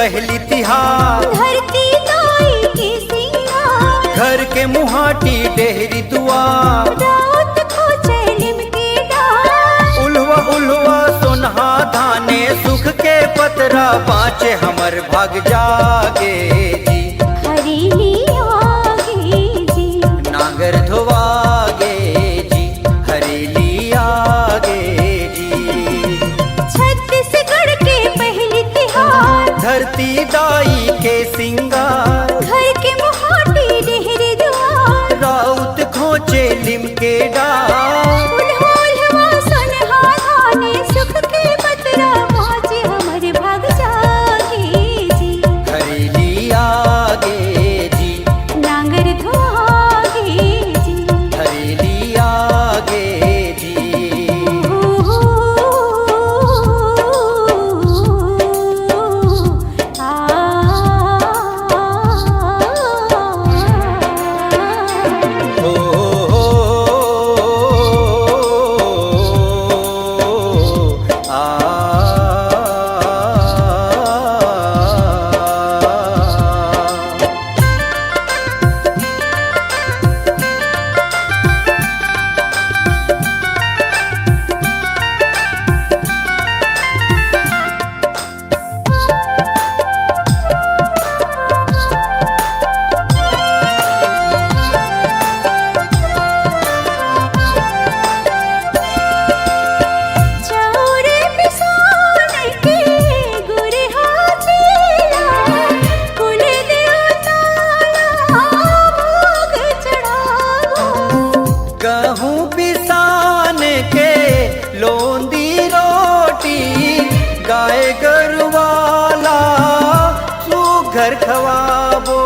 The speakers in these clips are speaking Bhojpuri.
पहली तिहार, धरती दाई के सिंगार, घर के मुहाटी डेहरी दुआर, रात को चैलिम के डार, उल्वा उल्वा सोनहा धाने सुख के पतरा पाँचे हमर भाग जागे जी। हरेली आगे जी, नांगर धोवागे जी, हरेली आगे जी। छत्तीसगढ़ के पहली तिहार, धरती दाई के सिंगार, घर के मुहाटी डेहरी दुआर, राउत खोचे लिम के डार, उल्वा उल्वा सोनहा धाने सुख के पतरा पाँचे हमर भाग जागे जी। हरेली आगे जी, नांगर धोआगे जी, हरेली आगे जी। ओ चौरे पिसान के गुरे हाथीला, कुल देवताला भोग चढ़ावो, गहूँ पिसान के लोंदी रोटी, गाय गरुवाला सुघर खवाबो।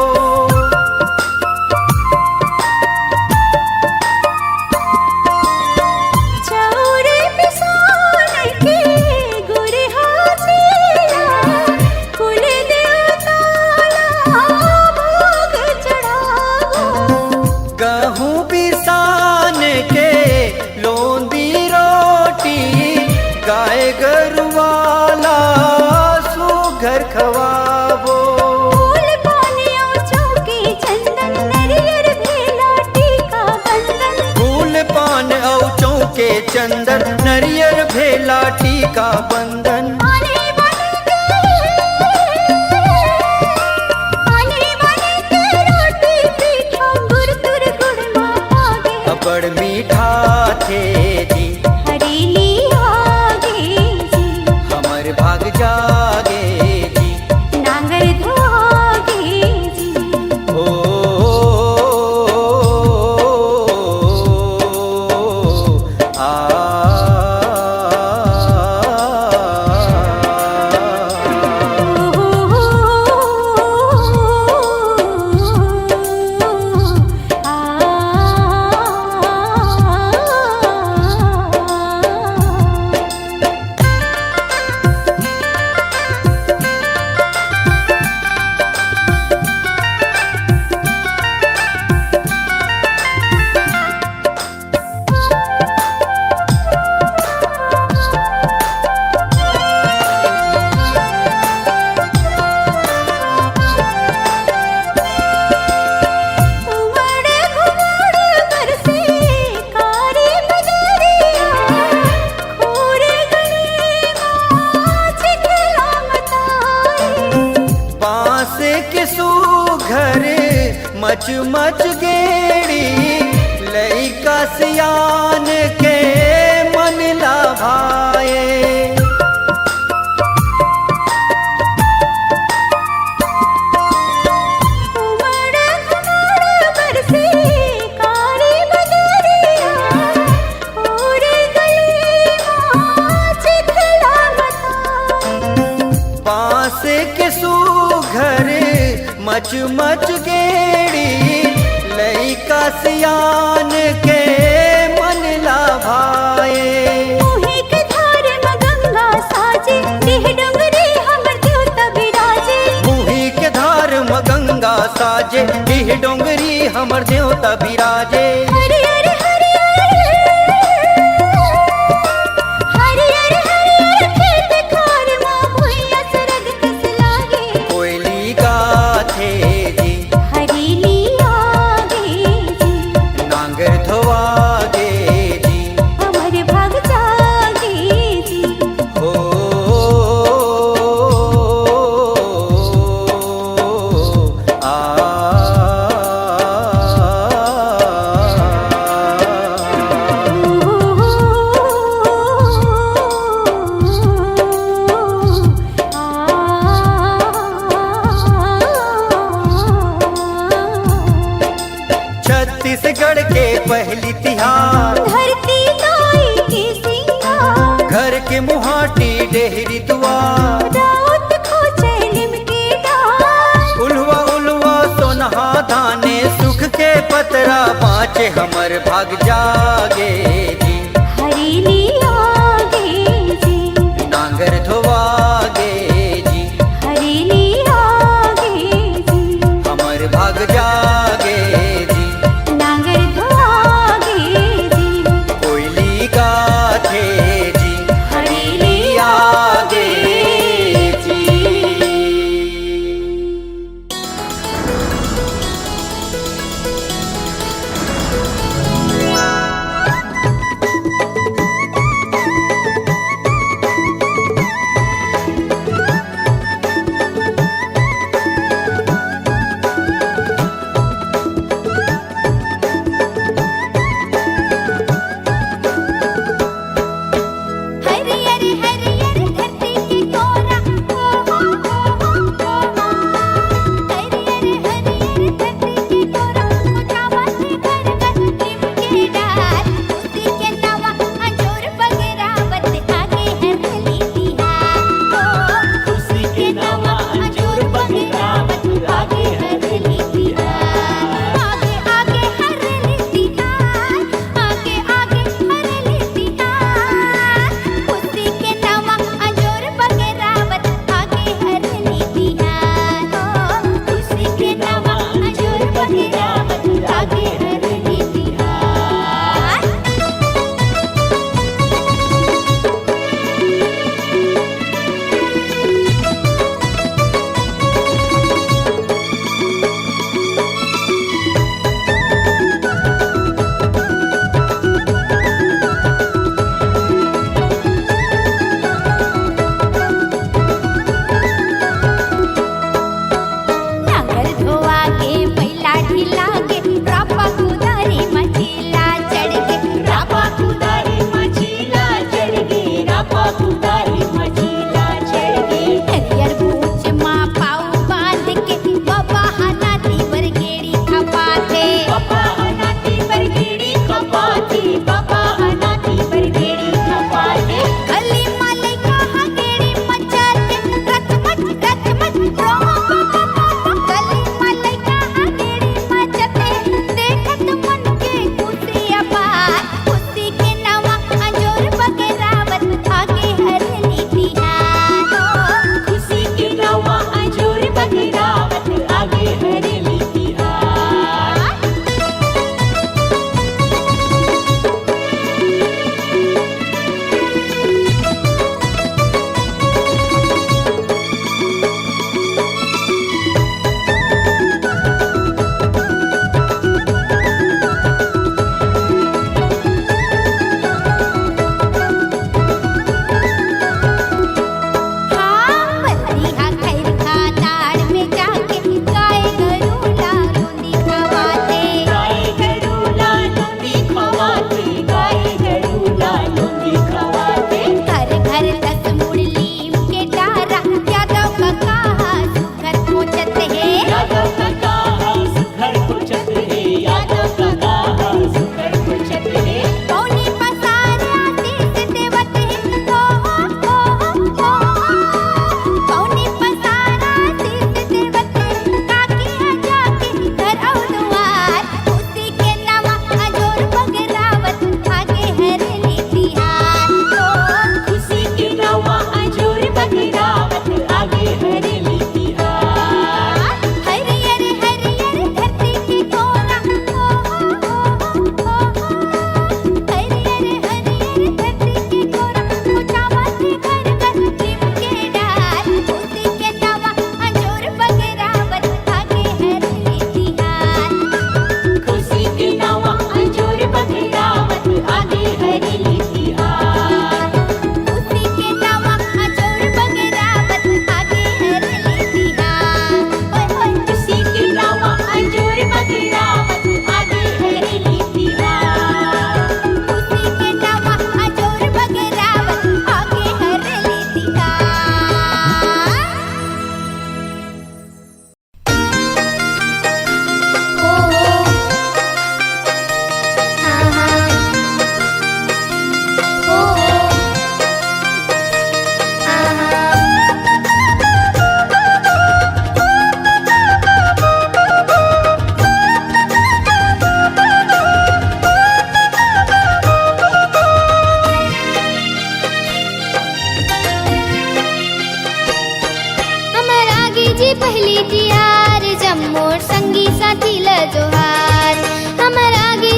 चौरे पिसान के गुरे हाथीला, कुल देवताला भोग चढ़ावो, गहूँ पिसान के लोंदी रोटी, गाय गरुवाला सुघर खवाबो। फूल पानियों चौके चंदन, नरियर भेला टीका बंदन, फूल पान औ चौके चंदन, नरियर भेला टीका बंधन। आने बने के रोटी पीठा, गुर तुर गुड़ मागे, अबड़ मीठा थे जी, हरेली आगे जी, हमर भाग जागे जी। नांगर धोआगे जी। ओ आ उमड़ घुमड़ बरसे कारी बदरिया, खोरे गली माँ चिखला मताए, बांस के सुघर मच मच गेड़ी, लइका सियान के मन लाभाए। उमड़ घुमड़ बरसे कारी बदरिया, खोरे गली माँ चिखला मताए, बांस के सुघर मच मच गेड़ी, लइका सियान के मन लाभाए। मोहे के धार में गंगा साजे, देह डोंगरी हमर देवता बिराजे, मुही के धार म गंगा साजे, डीह डोंगरी हमर देवता बिराजे। हरियर हरियर हरियर हरियर खेत खार माँ भुइया सरग कस लागे, छत्तीसगढ़ के पहली तिहार, धरती ताई के सिंगार, घर के मुहाटी डेहरी दुआर, राउत खोचैलिम के डार। उल्वा उल्वा सोनहा धाने सुख के पतरा बाँचे हमर भाग जागे जी, हरेली आगे जी, नांगर धोवागे जी, हरेली आगे जी, हमर भाग जागे जी, नांगर धोआगे जी, कोयली गाथे जी, हरेली आगे जी।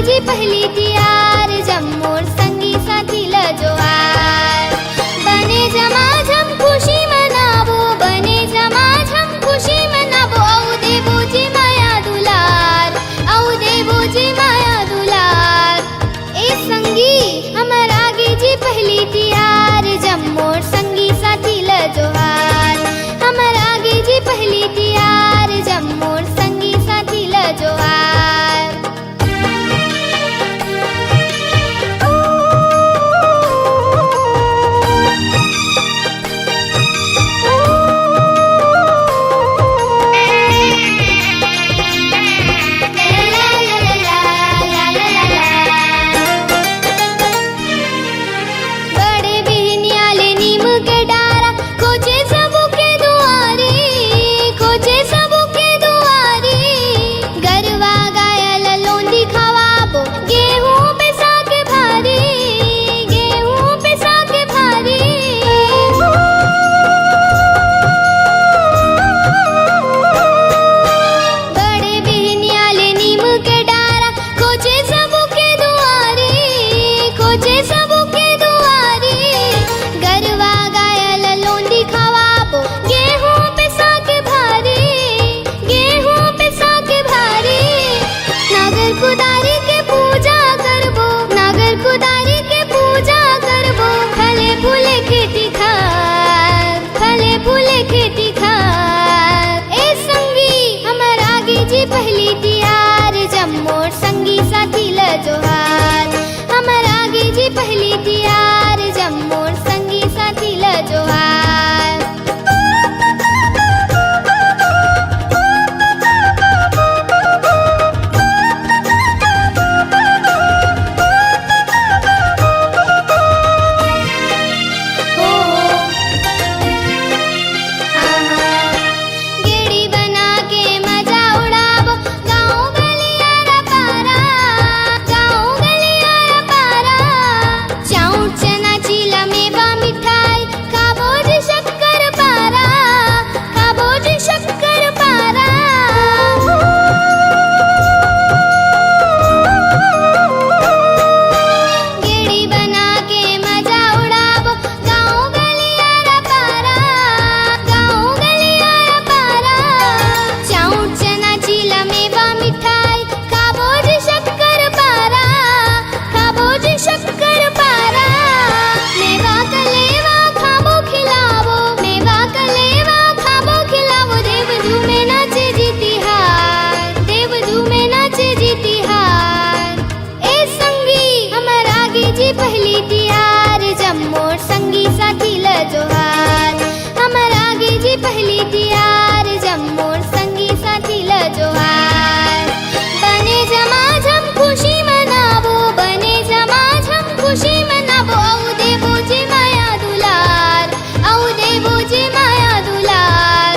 जी पहली तियार जब मोर संगी साथी ल जोहार बने जमाझम खुशी मनावो बने जमाझम खुशी मनावो औ देवो जी माया दुलार औ देवो जी माया दुलार ए संगी हमर आगे जी पहली तियार जब मोर संगी साथी ल जोहार हमर आगे जी पहली तियार जब मोर संगी साथी ल जोहार जोहार हमर आगे जी पहली तियार जब मोर संगी साथी ल जोहार गेड़ी बना के मजा उड़ाबो गाँव गलिया रा पारा चाउर चना चीला मेवा मिठाई खाबो जी शक्कर पारा खाबो जी शक्कर पारा गेड़ी बना के मजा उड़ाबो गाँव गलिया रा पारा गाँव गलिया रा पारा चाउर चना चीला मेवा मिठाई खाबो जी शक्कर पारा खाबो जी शक्कर पारा मेवा कलेवा खाबो खिलावो मेवा कलेवा खाबो खिलावो देव झूमे नाचे जीतिहार देव झूमे नाचे जीतिहार ए संगी हमर आगे जी पहली तियार जब मोर संगी साथी ल जोहार हमर आगे जी पहली तियार जब मोर संगी साथी ल जोहार बने जमाझम खुशी मनावो बने जमाझम खुशी मनावो औ देवो जी माया दुलार औ देवो जी माया दुलार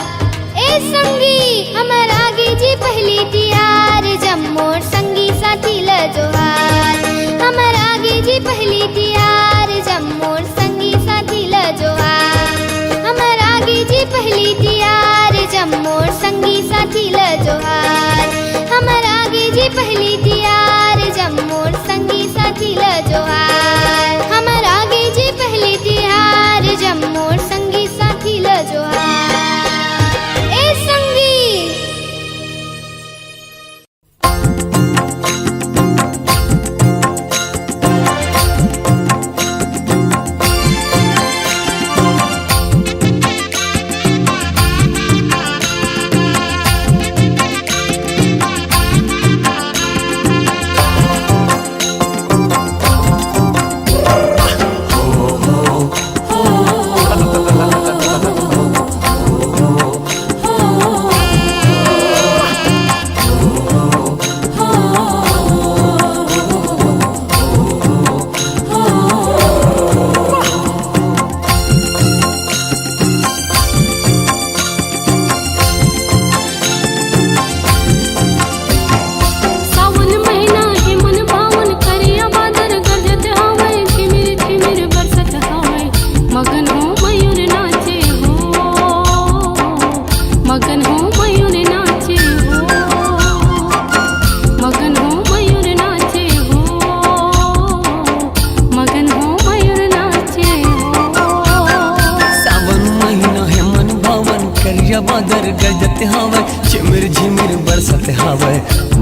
ए संगी हमर आगे जी पहली तियार जब मोर संगी साथी ल जोहार हमर आगे जी पहली तियार जब मोर संगी साथी ल जोहार हमर आगे जी पहली तियार जब मोर संगी साथी ल जोहार हमर आगे जी पहली तियार जब मोर संगी साथी ल जोहार हमर आगे जी पहली तियार जब मोर संगी साथी ल जोहार ए संगी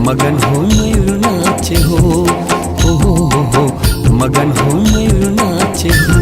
मगन हो मयूर नाचे हो, हो मगन हो मयूर नाचे हो।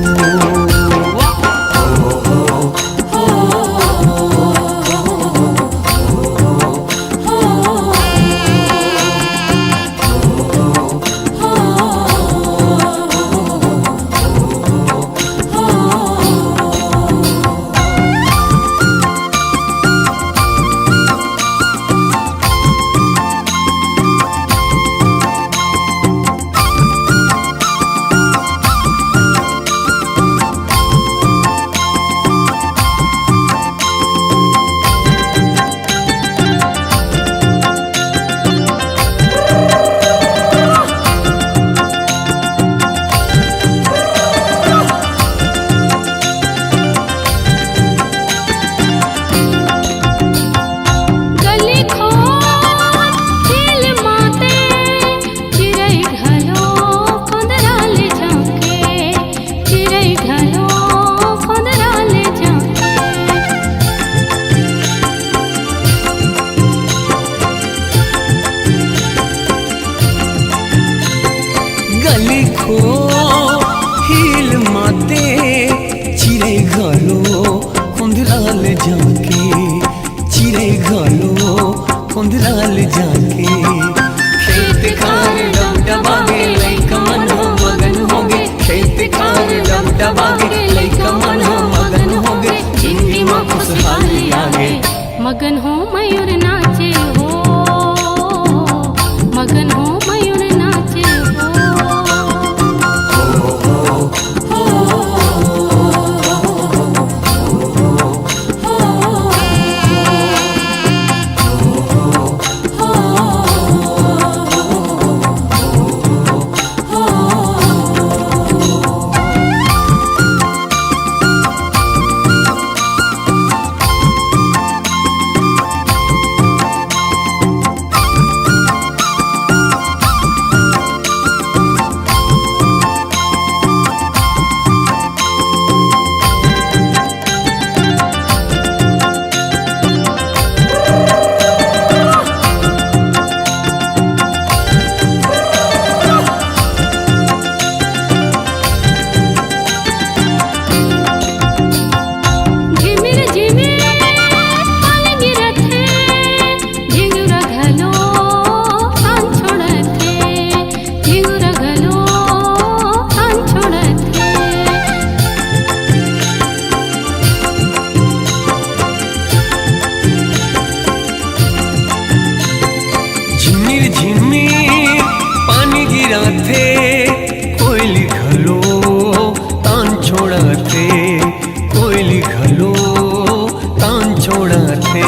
गली खो हिल माते चिरे घलो खुंदराल जाके, चिरे घलो खुंदराल जाके। खेत खार डबडबागे लइका मन हो मगन होगे, खेत खार डबडबागे लइका मन हो मगन होगे, जिंदगी में खुशहाली आगे। मगन हो मयूर नाचे हो, मगन हो मयूर नाचे हो। झिमिर पानी गिराते, कोयली घलो तान छोड़ाते, कोयली घलो तान छोड़ाते।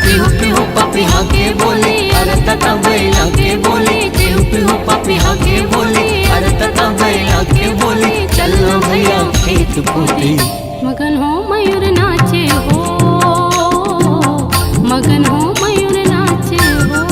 पिहू पिहू पपिहा के बोले, अरे तता बैला के बोले। पिहू पिहू पपिहा के बोले, अरे तता बैला के बोले। चलो भैया खेत पोते। मगन हो मयूर नाचे हो, मगन हो मयूर नाचे हो।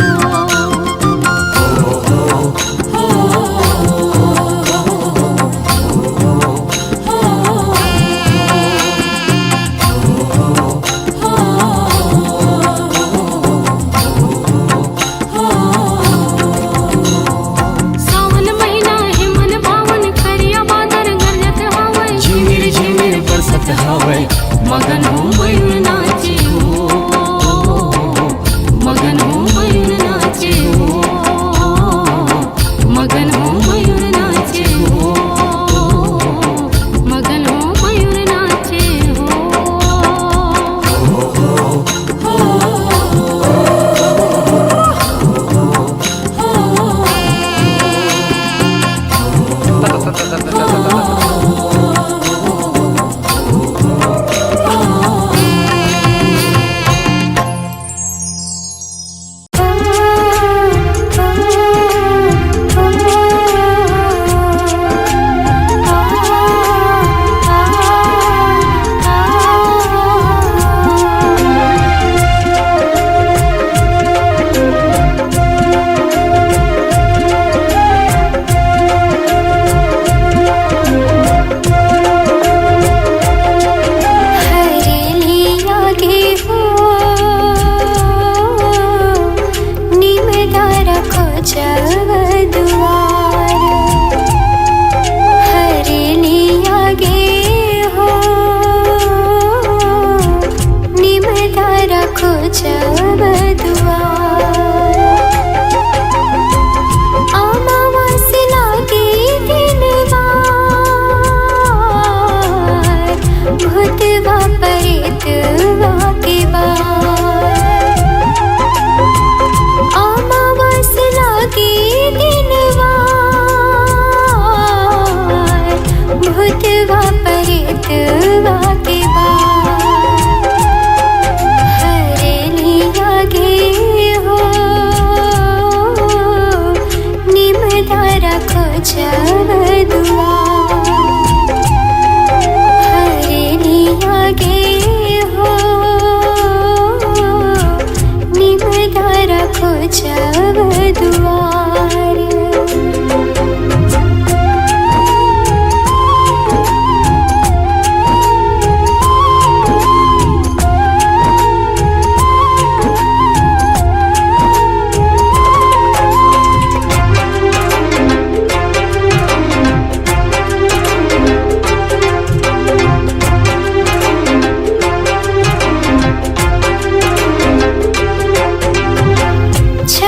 खोजब दुआर हरिया गे हो निमदार खोजब दुआर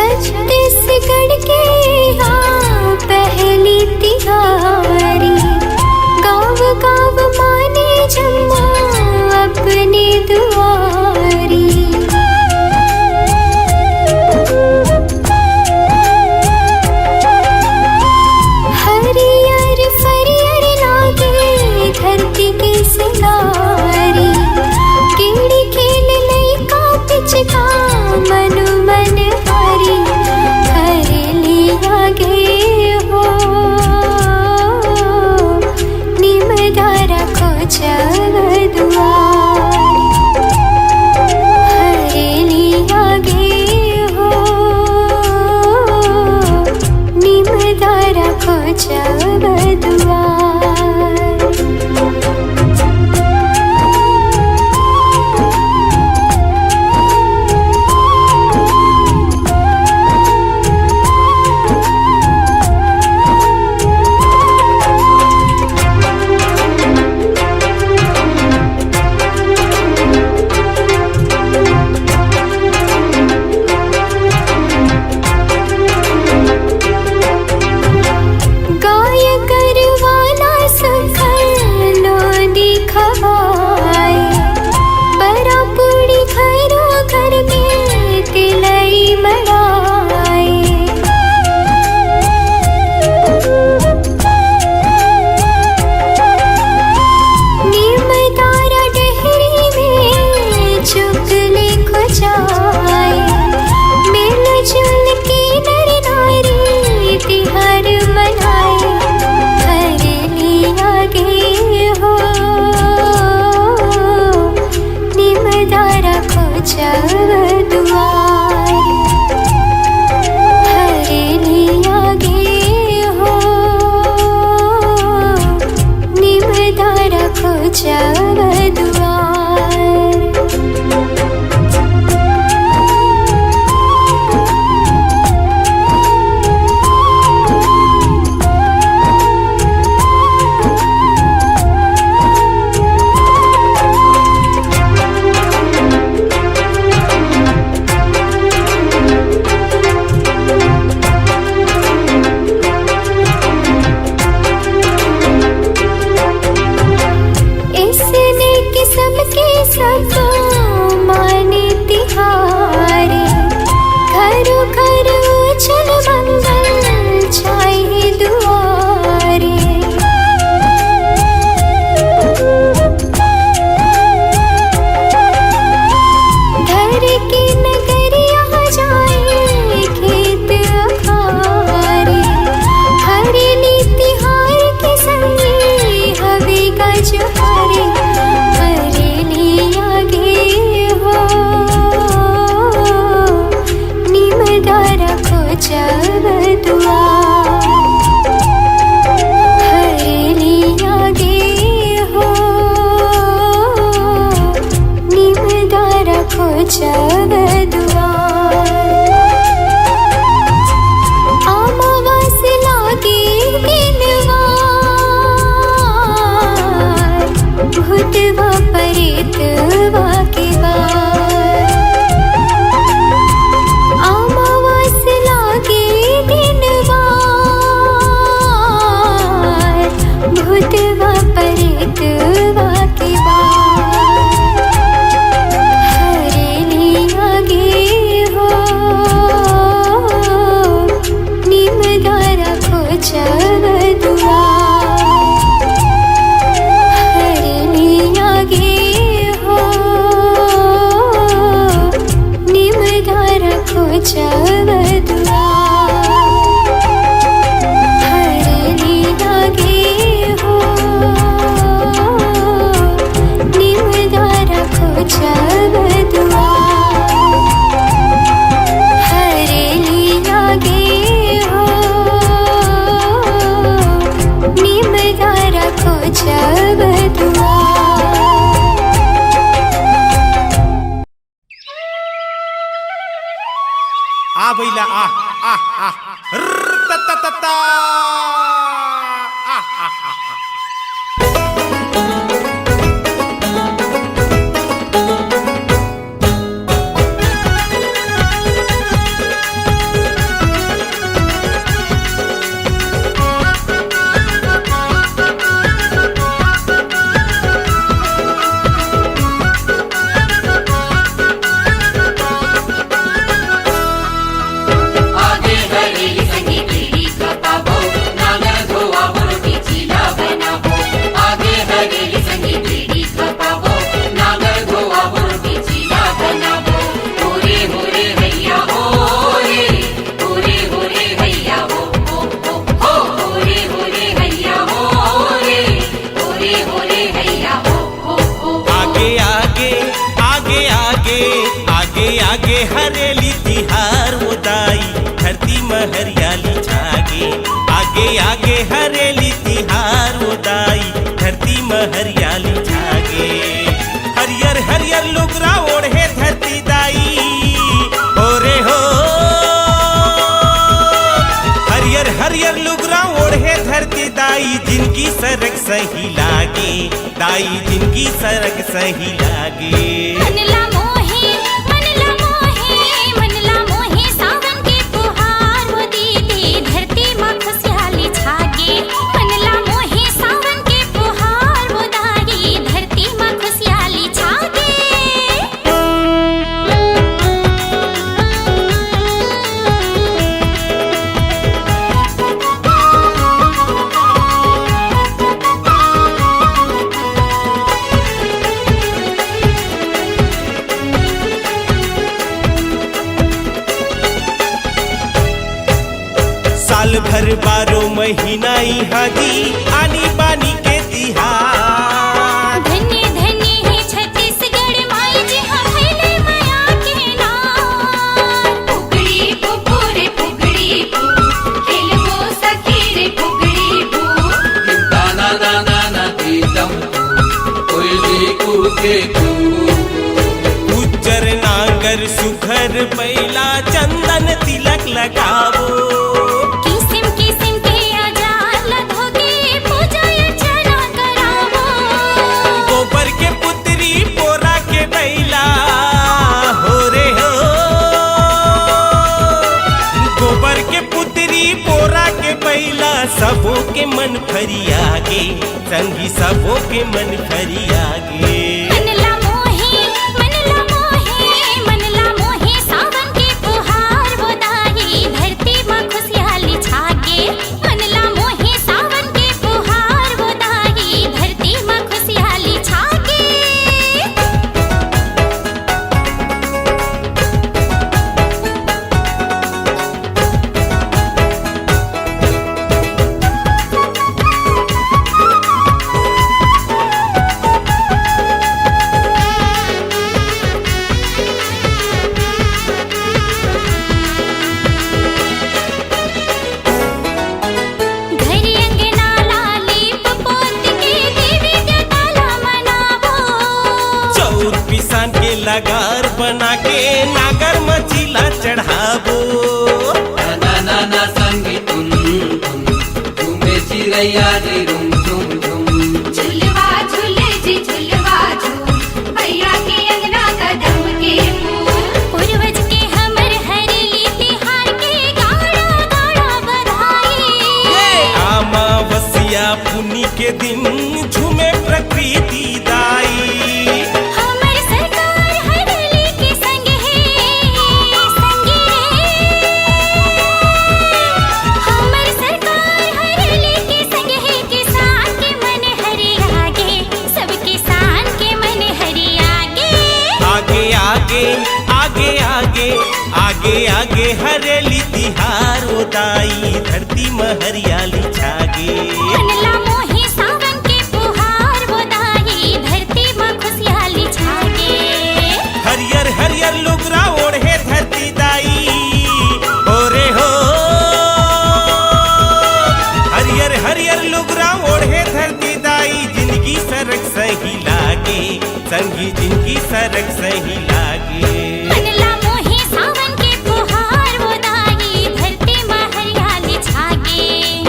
छत्तीसगढ़ के यहाँ पहली तिहारी गाँव गाँव माने जम्मा अपनी दुआरी हरियर फरियर लागे धरती के सिंगारी केड़ी खेल लइका पिचका मनु मन हरी हरिया गे हो निमदार खोजब दुआर हरिया गे हो निमदार खोजब दुआर गाय करवा आगे आगे हरेली तिहार उदाई धरती में हरियाली छागे हरियर हरियर लुगरा ओढ़े धरती दाई ओरे हो हरियर हरियर लुगरा ओढ़े धरती दाई जिनकी सरक सही लागे दाई जिनकी सरक सही लागे मनला मोहे मनला मोहे मनला मोहे सावन के फुहार हो दीदी धरती माँ खुशहाली छागे मनला मोहे सावन के फुहार हो दाई धरती माँ खुशहाली छागे साल भर 12 महीना यहाँ दी आनी बानी के तिहार धन्य धन्य है छत्तीसगढ़ माई जी हम भैले माया के नाम फुगड़ी फुफू रे फुगड़ी फू खेलबो सखी रे फुगड़ी फू दाना दाना ना तीतम कोयली कूके कू उज्जर नांगर सुघर बैला चंदन तिलक लगावो किसिम किसिम के अजार लधोगे पूजा अर्चना करावो गोबर के पुत्री पोरा के बैला हो रे हो गोबर के पुत्री पोरा के बैला सबों के मन फरियागे संगी सबों के मन फरियागे मनला मोहे मनला मोहे मनला मोहे सावन के फुहार हो दाई धरती माँ खुशहाली छागे मनला मोहे सावन के फुहार हो दाई धरती माँ खुशहाली छागे घरी अंगना लीप पोत के देवी के ताला मनावो चौर पिसान के लगार बना के नागर मचीला चढ़ावो दाना नाना संगी तुम तुम्हें चिड़ैया रे रुम झुम झुम झुलवा झूले जी झुलवा झूल भैया के अंगना कदम के फूल पूर्वज के हमर हरेली तिहार के गाड़ा गाड़ा बधाई अमावस्या पुन्नी के दिन झूमे प्रकृति दाई हमर सरकार हरेली के संग है संगी रे हमर सरकार हरेली के संग है किसान के मन हरियागे सब किसान के मन हरियागे आगे आगे आगे आगे आगे आगे हरेली तिहार उदाई धरती में हरियाली छागे मनला मोहे सावन के फुहार हो दाई धरती माँ खुशहाली छागे हरियर हरियर लुगरा ओढ़े धरती दाई ओरे हो हरियर हरियर लुगरा ओढ़े धरती दाई जिंदगी सरक सही लागे संगी जिंदगी सरक सही लागे मनला मोहे सावन के फुहार हो दाई धरती माँ हरियाली छागे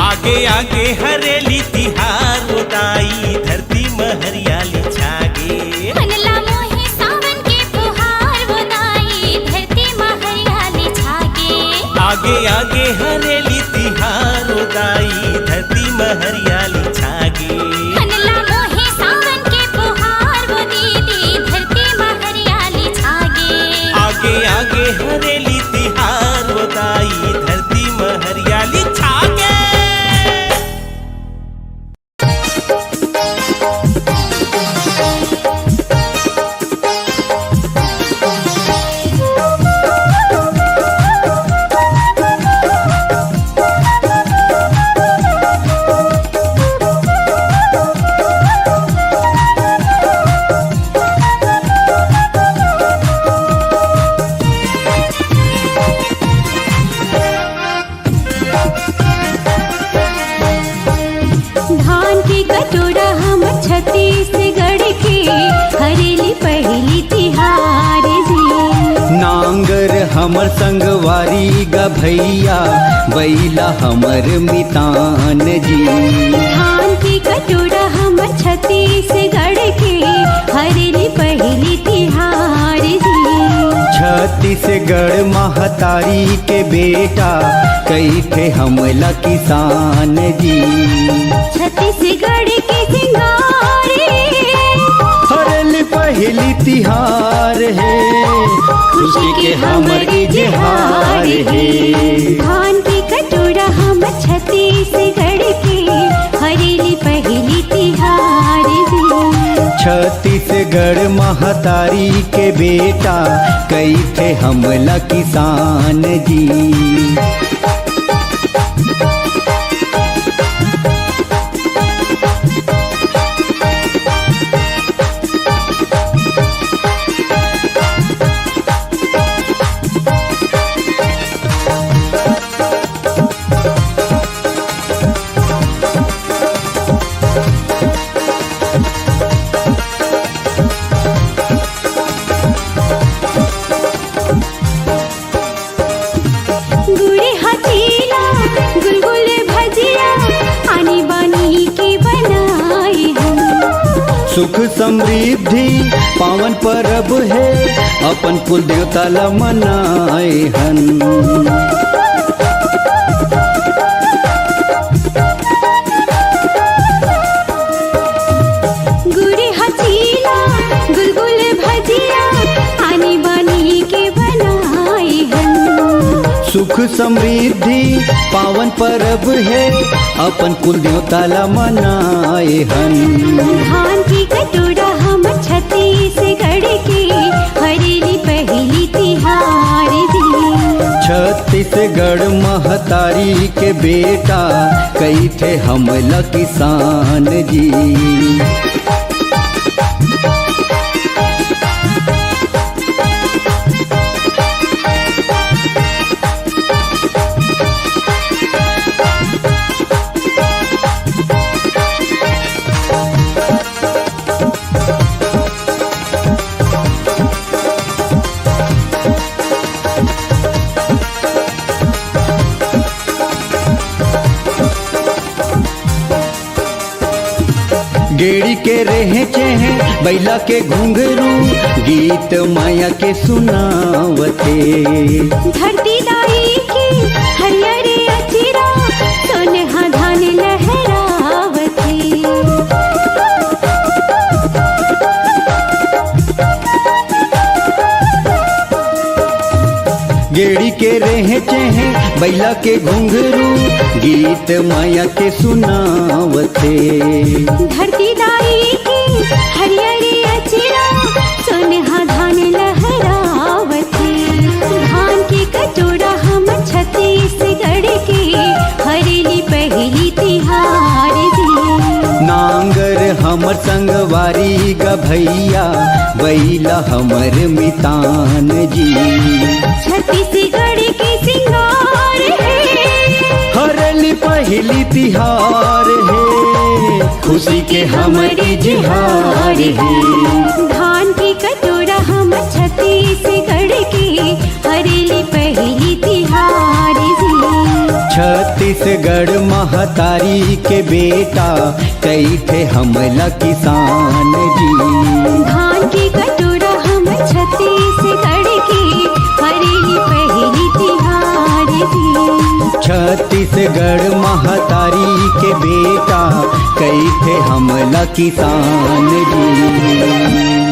आगे आगे हरेली तिहार उदाई धरती में हरियाली छागे मनला मोहे सावन के फुहार हो दाई धरती माँ हरियाली छागे आगे आगे हरेली तिहार उदाई धरती में हरियाली छागे मनला मोहे सावन के फुहार हो दीदी धरती माँ हरियाली छागे आगे आगे हरेली तिहार उदाई धरती में हरियाली छागे हमर संगवारी ग भैया बैला हमर मितान जी। धान की कटोरा हमर छत्तीसगढ़ के हरेली पहली तिहार जी। छत्तीसगढ़ महतारी के बेटा कई थे हमला किसान जी। छत्तीसगढ़ के सिंगारे हरेली पहली तिहार है, खुशी के हमर इजहार है। धान की कटोरा हमर छत्तीसगढ़ के हरेली पहली तिहार जी। छत्तीसगढ़ महतारी के बेटा कई थे हमला किसान जी। गुड़ी हथीला गुलगुल भजिया आनी बानी की बनाई हम। सुख समृद्धि पावन परब है, अपन कुल देवता ला मनाए हन। गुड़ी हथीला गुलगुल भजिया आनी बानी की बनाई हम। सुख समृद्धि पावन परब है, अपन कुल देवता ला मनाए हन। धान की कटोरा हमर छत्तीसगढ़ के हरेली पहली तिहार जी। छत्तीसगढ़ महतारी के बेटा कई थे हमला किसान जी। गेड़ी के रहे चेहे बैला के घुंघरू, गीत माया के सुनावते। धरती दाई की हरियर अचिरा सोनहा धान लहरावती। गेड़ी के रहे चेहे बैला के घुंघरू, गीत माया के सुनावते। धरती दाई की हरियर अचिरा सोनहा धान लहरावती। धान की कटोरा हमर छत्तीसगढ़ के हरेली पहली तिहार जी। नांगर हमर संगवारी ग भैया बैला हमर मितान जी। छत्तीसगढ़ के सिंगार है, हरेली पहली तिहार है, खुशी के हमर इजहार है। धान की कटोरा हमर छत्तीसगढ़ के हरेली पहली तिहार जी। छत्तीसगढ़ महतारी के बेटा कई थे हमला किसान जी। धान की कटोरा हमर छत्तीसगढ़ के हरेली पहली तिहार जी। छत्तीसगढ़ महतारी के बेटा कई थे हमला किसान जी।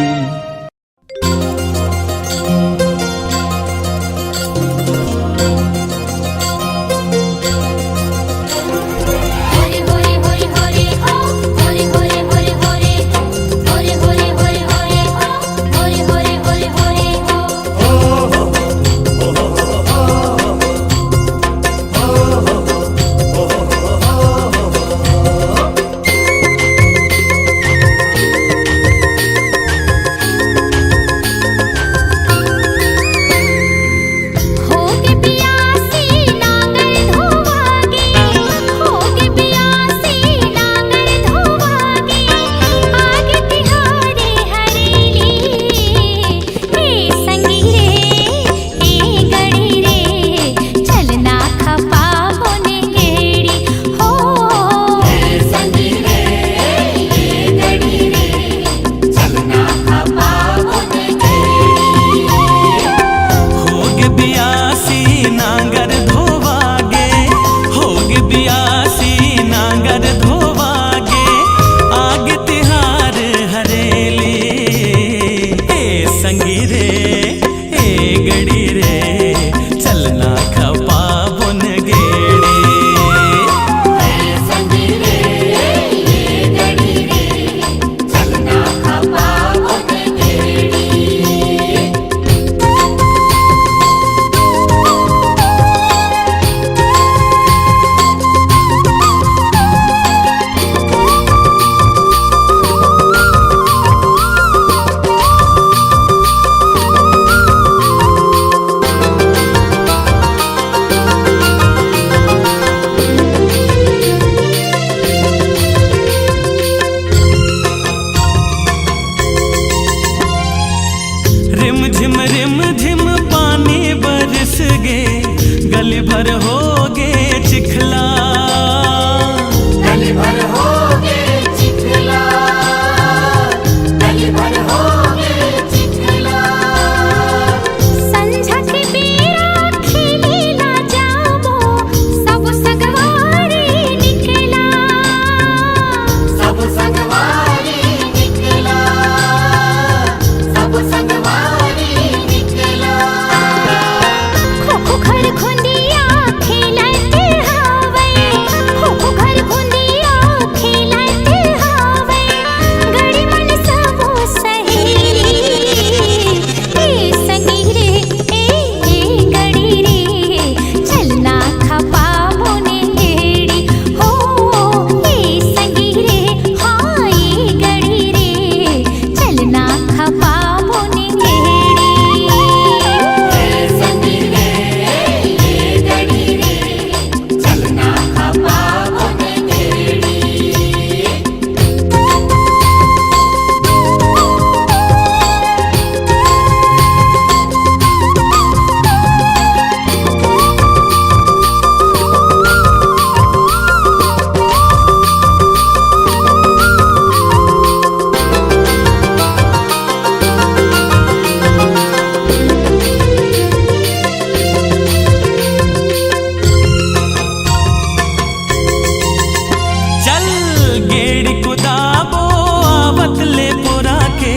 उदाबो आवत ले पुरा के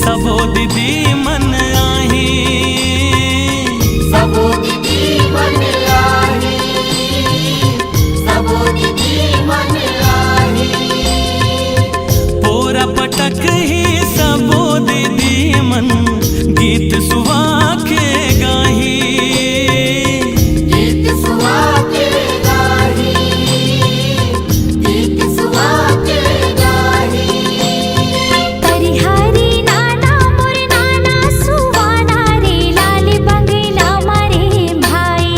सबो दीदी मन आही सबो दीदी मन आही सबो दीदी मन आही पोरा पटक ही सबो दीदी मन गीत सुहा के गाही गीत सुहा के गाही गीत सुहा के गाही परिहारी नाना मोर नाना सुवाना रे लाल बंगला मारे भाई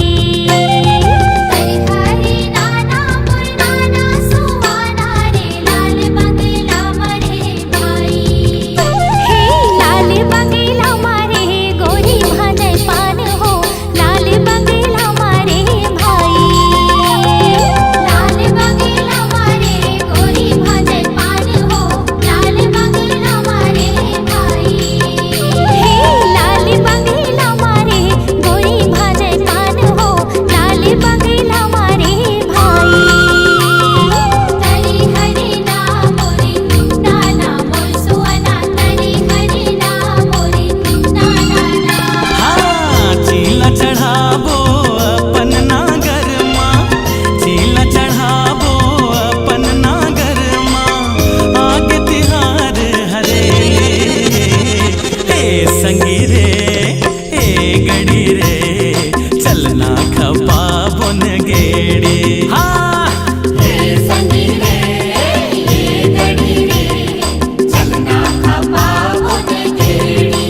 परिहारी नाना मोर नाना सुवाना रे लाल बंगला मारे भाई हे लाल बंगला मारे गोरी भाने पान हो लाल बंगला मारे भाई लाल बंगला मारे गोरी भाने पान हो लाल बंगला मारे भाई हे लाल बंगला मारे गोरी भाने पान हो लाल बंगला मारे भाई तरी हरि नाम मोरे नाना मोर सुवना तरी हरि नाम मोरे नाना हाँ चीला चढ़ाबो अपन नागर माँ चीला चढ़ाबो अपन नागर माँ आगे तिहार हरे ए संगी रे ए गड़ी रे चलना खपा बुन गेड़ी हाँ संगी रे ये गड़ी रे चलना खपा बुन गेड़ी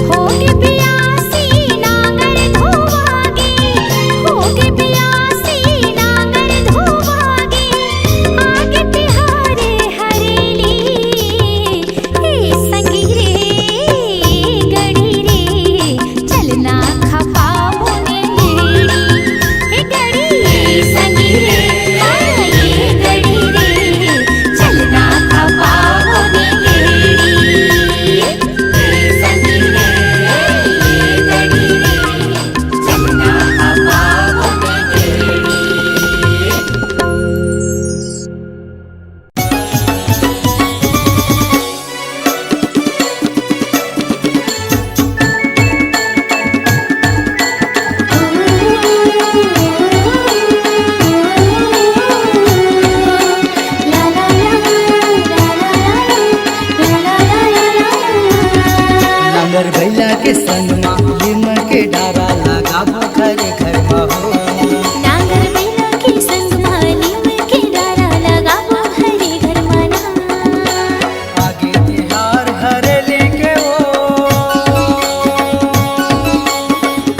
होगे प्यासी नांगर धोवागे होगे प्यासी नांगर धोवागे आगे तिहारे हरेली हे संगी रे गड़ी रे चलना खपा बोने गेड़ी हे गड़ी संगी रे ये गड़ी रे चलना खपा बोने गेड़ी संगी रे ये गड़ी रे चलना खपा बुन गेड़ी नांगर भैया के संग माँ लिम के डारा लगाबो घरे घर में हो नांगर बैला के संग मालिम के डारा लगाबो हरे घर मना आगे तिहार हरेली के वो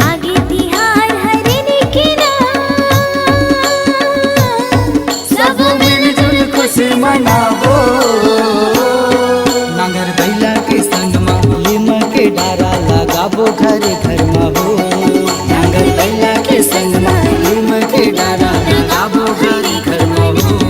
आगे तिहार हरेली के ना सब मिलजुल खुशी मनाबो नांगर भैया के संग माँ लिम के डारा लगाबो घरे घर में हो नांगर भैया के संग माँ लिम के डारा लगाबो घरे घर में हो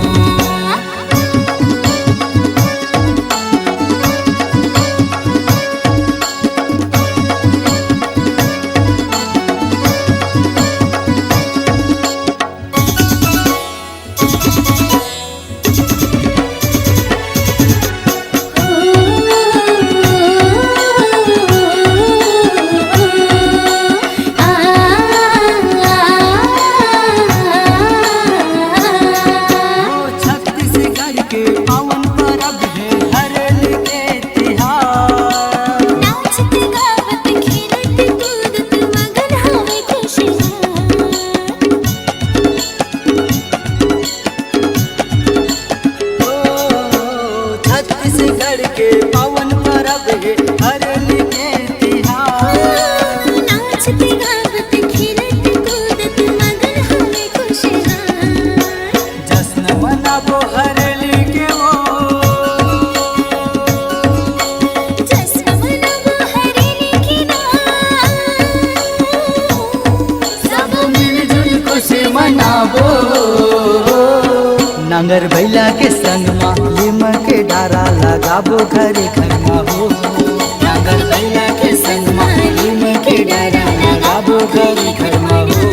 छत्तीसगढ़ के पावन पर्व है हरेली के तिहार नाचत गावत खेलत कूदत मगन हवे खुशहाल छत्तीसगढ़ के पावन पर्व है हरेली के तिहार नाचत गावत खेलत कूदत मगन हवे खुशहाल जश्न मनाबो हरेली के वो जश्न मनाबो हरेली के ना सब मिलजुल खुशी मनाबो नांगर भैया के संग माँ लिम के डारा लगाबो घरे घर में हो नांगर भैया के संग माँ लिम के डारा लगाबो घरे घर में हो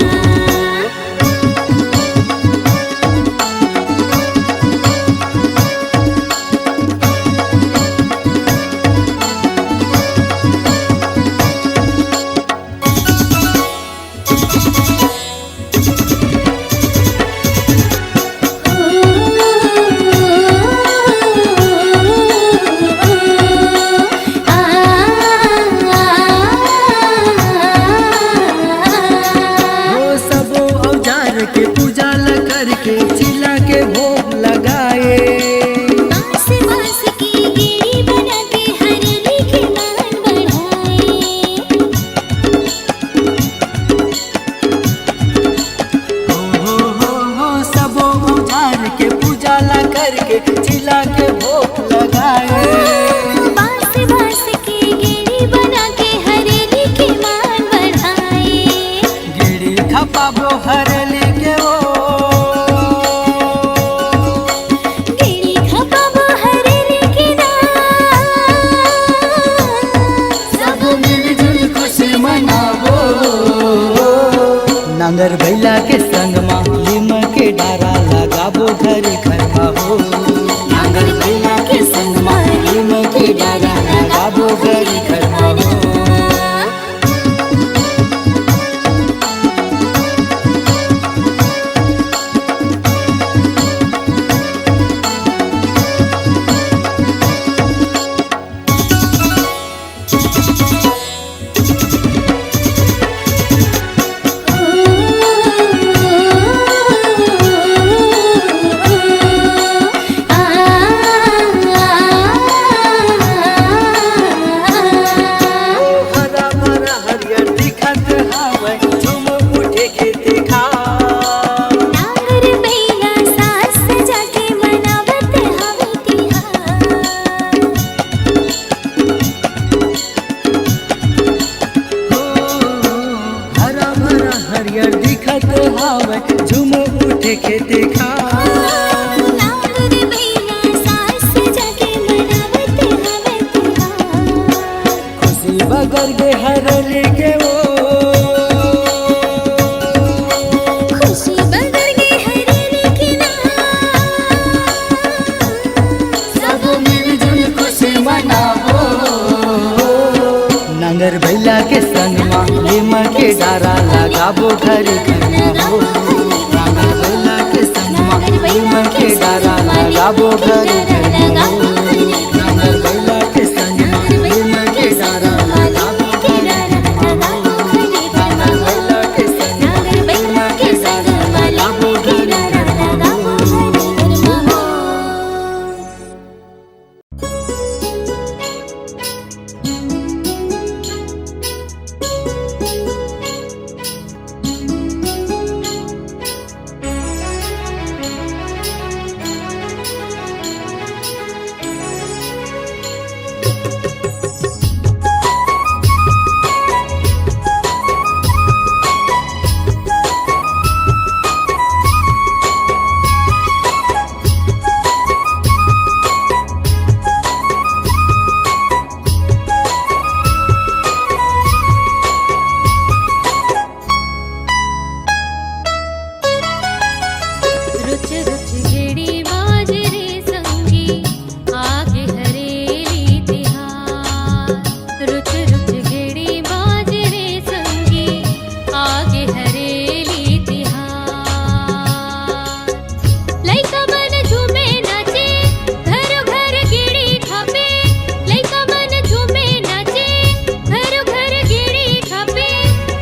के भोग लगाए। बांस बांस की गेड़ी बना के हरेली के मान बढ़ाए। हो सबो उजार के पूजा ला करके चिला के भोग लगाए। बांस बांस की गेड़ी बना के हरेली के मान बढ़ाए। गेड़ी खपाबो हरेली के ओ गेड़ी खपाबो हरेली के नाम। सब मिलजुल खुशी मनाबो। नांगर बैला के संग मा लीम के डारा लगाबो घर घर मा हो। नांगर बैला के संग मा लीम के डारा लगाबो घर घर मा हो। हरा भरा हरियर दिखत हावय झूम उठे खेते खाव। नांगर बैला साज सजा के मनावत हवे तिहार। हरा भरा हरियर दिखत हावय झूम उठे खेते खाव। नांगर बैला साज सजा के मनावत हवे तिहार। खुशी बगर गे हरले के ओ खुशी बगर गे हरेली के नाम। सब मिलजुल खुशी मनाबो। नांगर बैला के संग मा लीम के डारा लगाबो घर घर मा हो। नांगर बैला के संग मा लीम के डारा लगाबो घर घर मा हो। नांगर बैला के संग मा लीम के डारा लगाबो घर घर मा हो। नांगर बैला के संग मा नांगर बैला के संग मा लगाबो घर घर मा हो। रुच रुच गेड़ी बाज रे संगी आगे हरेली तिहार। रुच रुच गेड़ी बाज रे संगी आगे हरेली तिहार। लइका मन झूमे नाचे घर घर गेड़ी खापे। लइका मन झूमे नाचे घर घर गेड़ी खापे।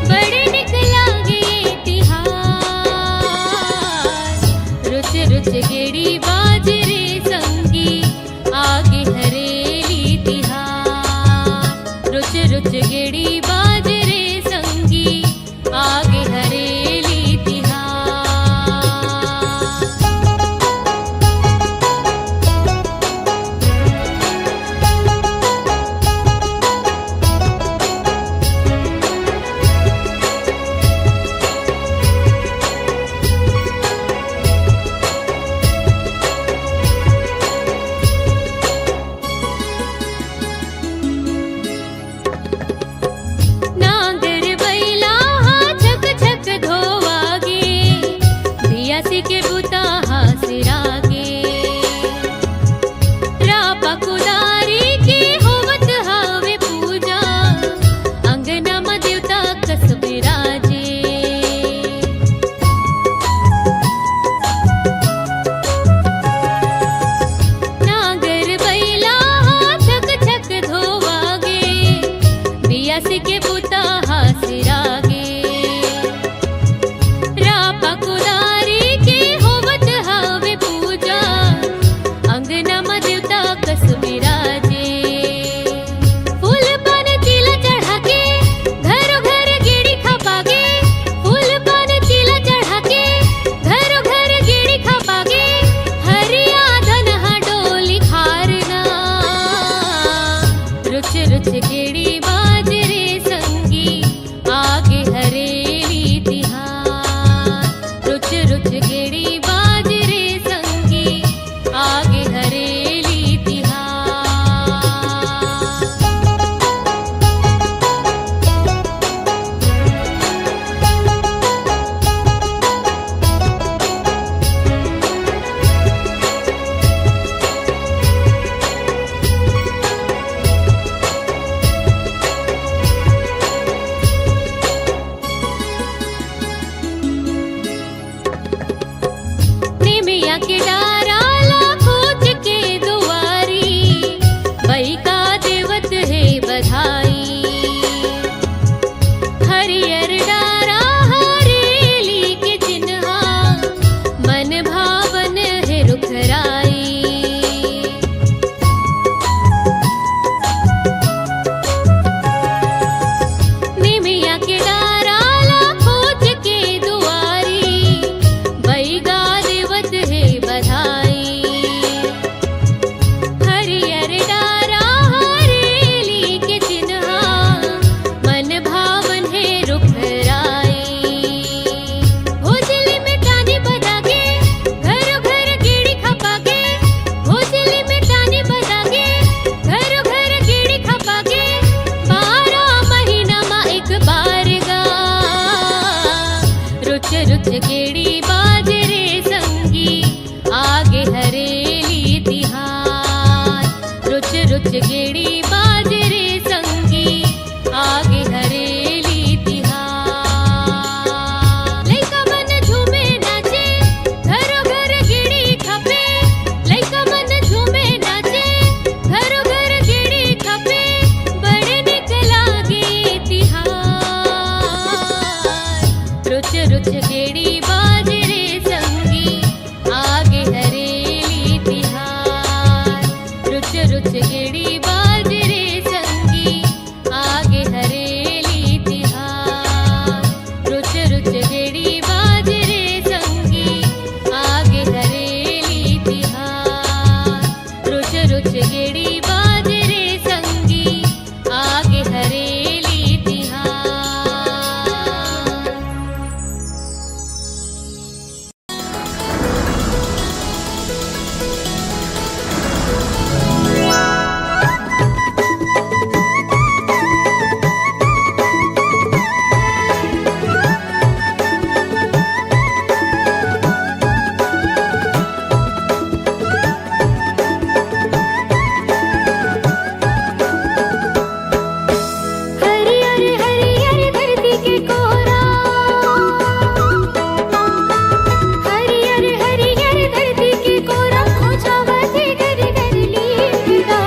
बड़े निक लागे तिहार। रुच रुच गेड़ी बाज रे संगी आगे हरेली तिहार। रुच रुच गेड़ी बाज रे संगी आगे हरेली तिहार। भराई। निमिया के डाराला खोज के दुआरी, बैगा देवत है बधाई। हरियर डारा हरेली के चिन्हा, मन भावन है रुखराई। भोजली में टानी बजा के, घरों घर कीड़ी खपा के, भोजली में टानी बजा के, घरों घर कीड़ी खपा के, 12 महीना मा एक बार गा। रुच रुच गेड़ी बाजरे संगी, आगे हरेली तिहार। रुच रुच गेड़ी बाजरे संगी, आगे हरेली तिहार। लइका मन झूमे नाचे, घरों घर गिड़ी खपे। लइका मन झूमे नाचे, घरों घर गिड़ी खपे, बड़े निक लागे तिहार। रुच रुच गेड़ी बाजरे संगी, आगे हरेली तिहार। रुच रुच गेड़ी बाजरे संगी, आगे हरेली तिहार। रुच रुच गेड़ी बाजरे संगी, आगे हरेली तिहार। रुच रुच गेड़ी बाजरे संगी, आगे हरेली तिहार। हरियर हरियर धरती के कोरा, हरियर हरियर धरती के कोरा, खोजावते घर घर लीला।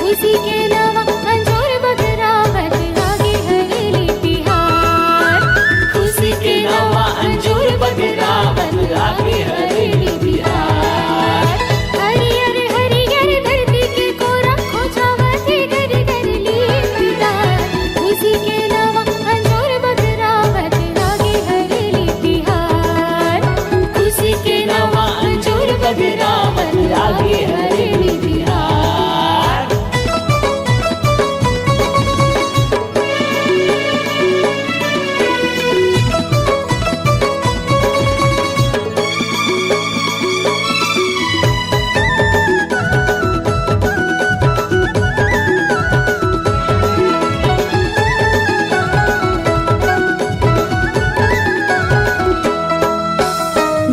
उसी के नवा अंजोर बगरावत, आगे हरेली तिहार। उसी के नवा अंजोर बगरावत, आगे हरेली तिहार। हरियर हरियर धरती के कोरा, खोजावते घर घर लीला। उसी के नवा अंजोर बगरावत, आगे हरेली तिहार। उसी के नवा अंजोर बगरावत, आगे हरेली तिहार।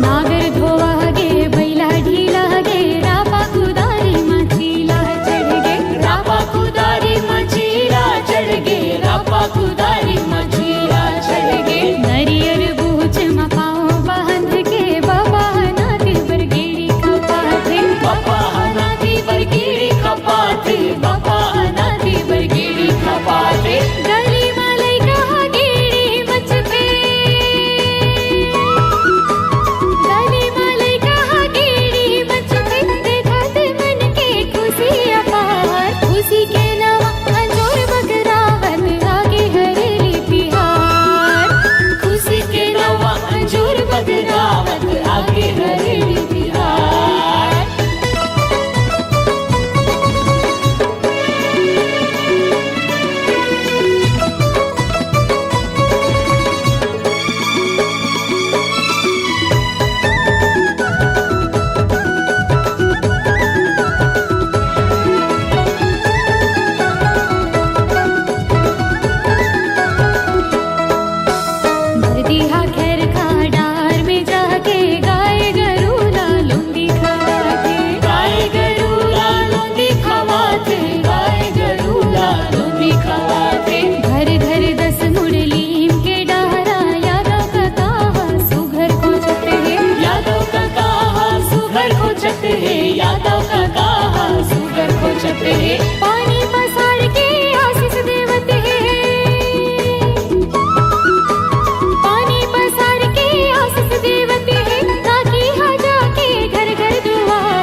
नागर धोवा गे, बैला ढीला गे, रापा कुदारी मचीला चढ़ गे। रापा कुदारी मचीला चढ़ गे, रापा कुदारी मचीला चढ़ गे। नरियर बूझ म पाँव बांध के, बाबा नाती पर गेड़ी खपाथे। बाबा नाती पर गेड़ी खपाथे, बाबा नाती पर गेड़ी खपाथे। गली में लइका गेड़ी मचते, गली में लइका गेड़ी मचते, देखत मन के खुशी अपार। उसी के नवा अंजोर बगरावत, आगे हरेली तिहार। खुशी के नवा अंजोर बगरावत, आगे हरेली तिहार। बरदिहा खैर खा डार में जाके, गाय गरूला लुंगी खवाते। गाय गरूला लुंगी खवाते, गाय गरूला लुंगी खवाते। घर घर 10 मुरलीम के डारा, यादव का काहा सुघर खोजत है। यादव का काहा सुघर खोजत है, यादव का काहा सुघर खोजत है। पानी पसार के आशीष देवत है, पानी पसार के आशीष देवत है। ताकि हा जाके घर घर दुआर।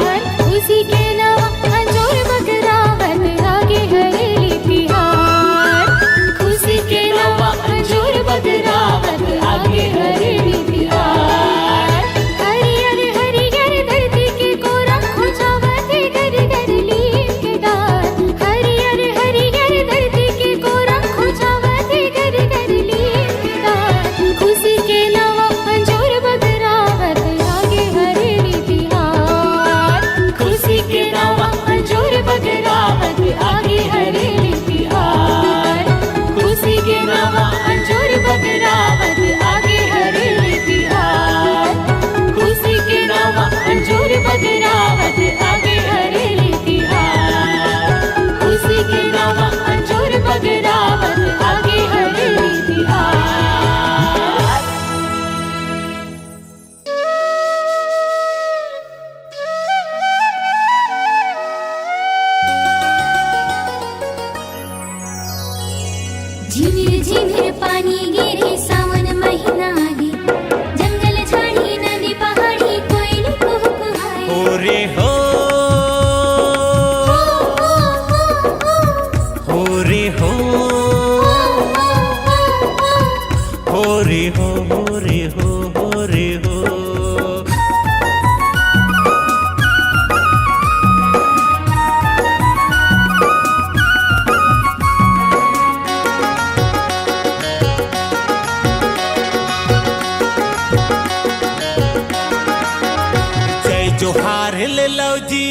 जोहार ले लो जी।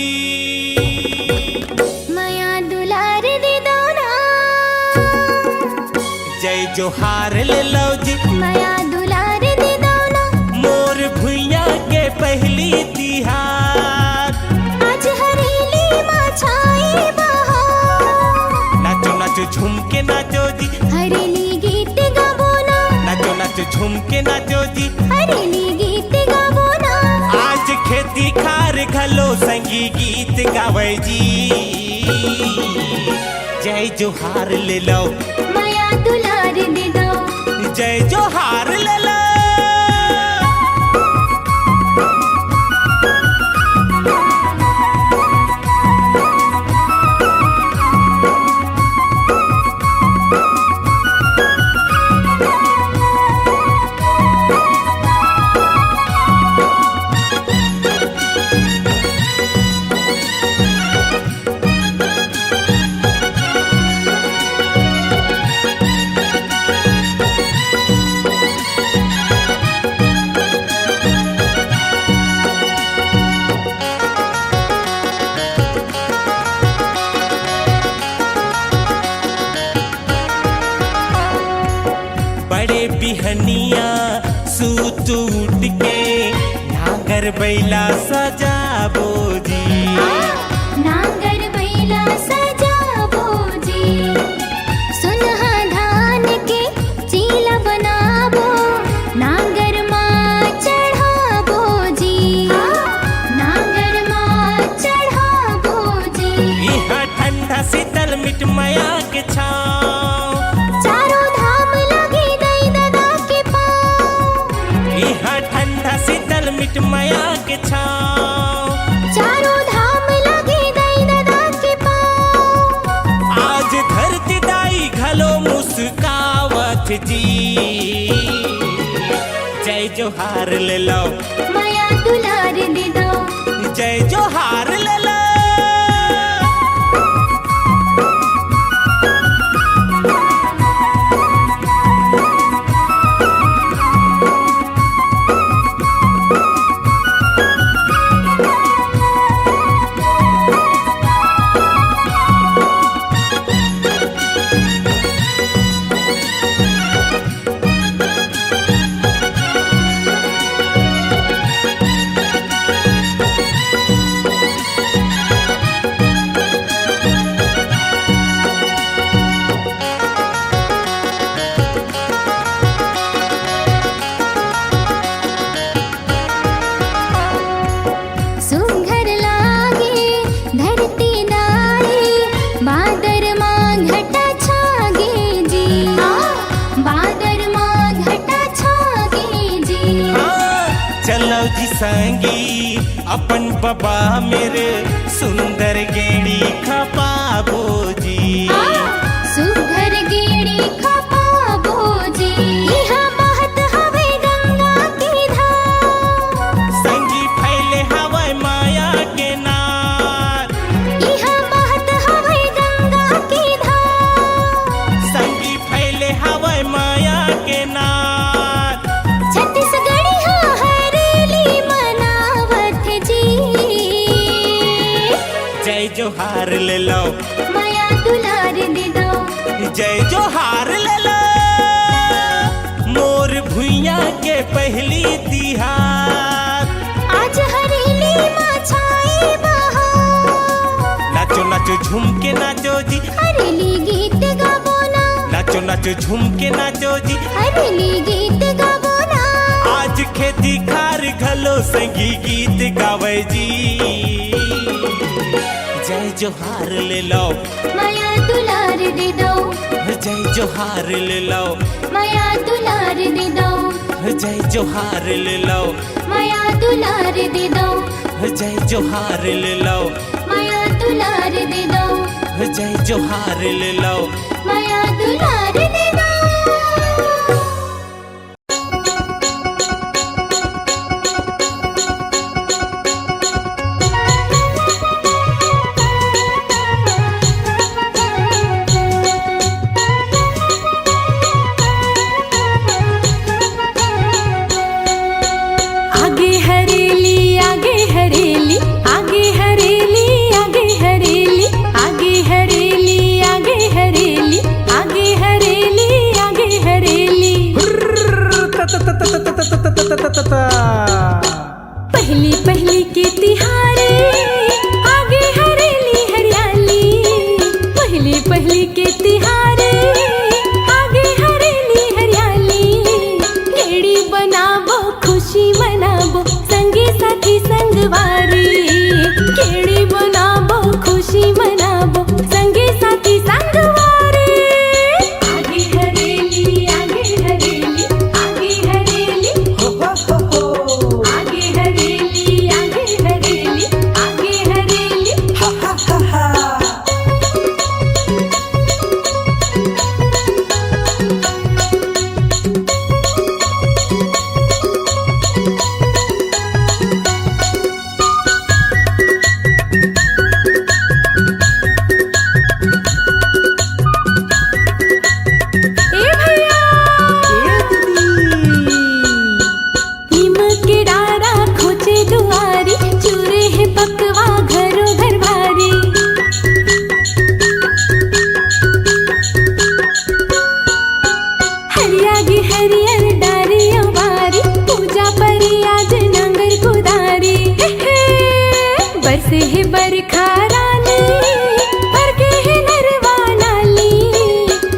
माया दुलार दे दो ना, जय जोहार ले लो जी। माया दुलार दे दो ना, मोर भुइया के पहली तिहार, आज हरेली माँ छाए बहार। नाचो नाचो झूम के नाचो जी, हरेली गीत गाबो ना, नाचो नाचो झूम के नाचो जी। हरेली गीत गाबो ना, आज खेती खार घलो संगी गीत गावे जी। जय जोहार ले लो, माया दुलार दे दो। जय जोहार ले लो। बड़े बिहनिया सूत उठ के नागर बैला सजाबो जी। नांगर बैला सजाबो जी, सुनहा धान के चीला बनाबो, नांगर माँ चढ़ाबो जी, नांगर माँ चढ़ाबो जी। यहाँ ठंडा शीतल मिट माया के छाँव, चारों धाम लगे दई दादा के पाँव। यहाँ ठंडा शीतल मिट माया के छाँव, चारों धाम लगे दई दादा के पाँव। आज धरती दाई घलो मुस्कावत जी। जय जोहार ले लो, माया दुलार दे दो। जय जोहार ले लो। सुघर लागे धरती दाई, बादर माँ घटा छागे जी, बादर माँ घटा छागे जी। चलो जी संगी अपन बाबा मेरे सुंदर गेड़ी खपाबो जी। सुघर गेड़ी खपाबो जी, यहाँ बहत हवे गंगा की धार। संगी फैले हवा माया के नार, यहाँ बहत हवे गंगा की धार। संगी फैले हवा माया के नार। छत्तीसगढ़ी हाँ हरेली मनावत जी। जय जोहार ले लो, माया दुलार दे दो। जय जोहार ले लो। मोर भुइया के पहली तिहार, आज हरेली माँ छाए बहार। नाचो नाचो झूम के नाचो जी, हरेली गीत गाबो ना, नाचो नाचो झूम के नाचो जी। हरेली गीत गाबो ना, आज खेती खार घलो संगी गीत गावे जी। जय जोहार ले लो, माया दुलार दे दो। जय जोहार ले लो, माया दुलार दे दो। जय जोहार ले लो, माया दुलार दे दो। जय जोहार ले लो, माया दुलार दे दो। जय जोहार ले लो। माया दुलार दे दो। बरसे है बरखा रानी भरके है नरवा नाली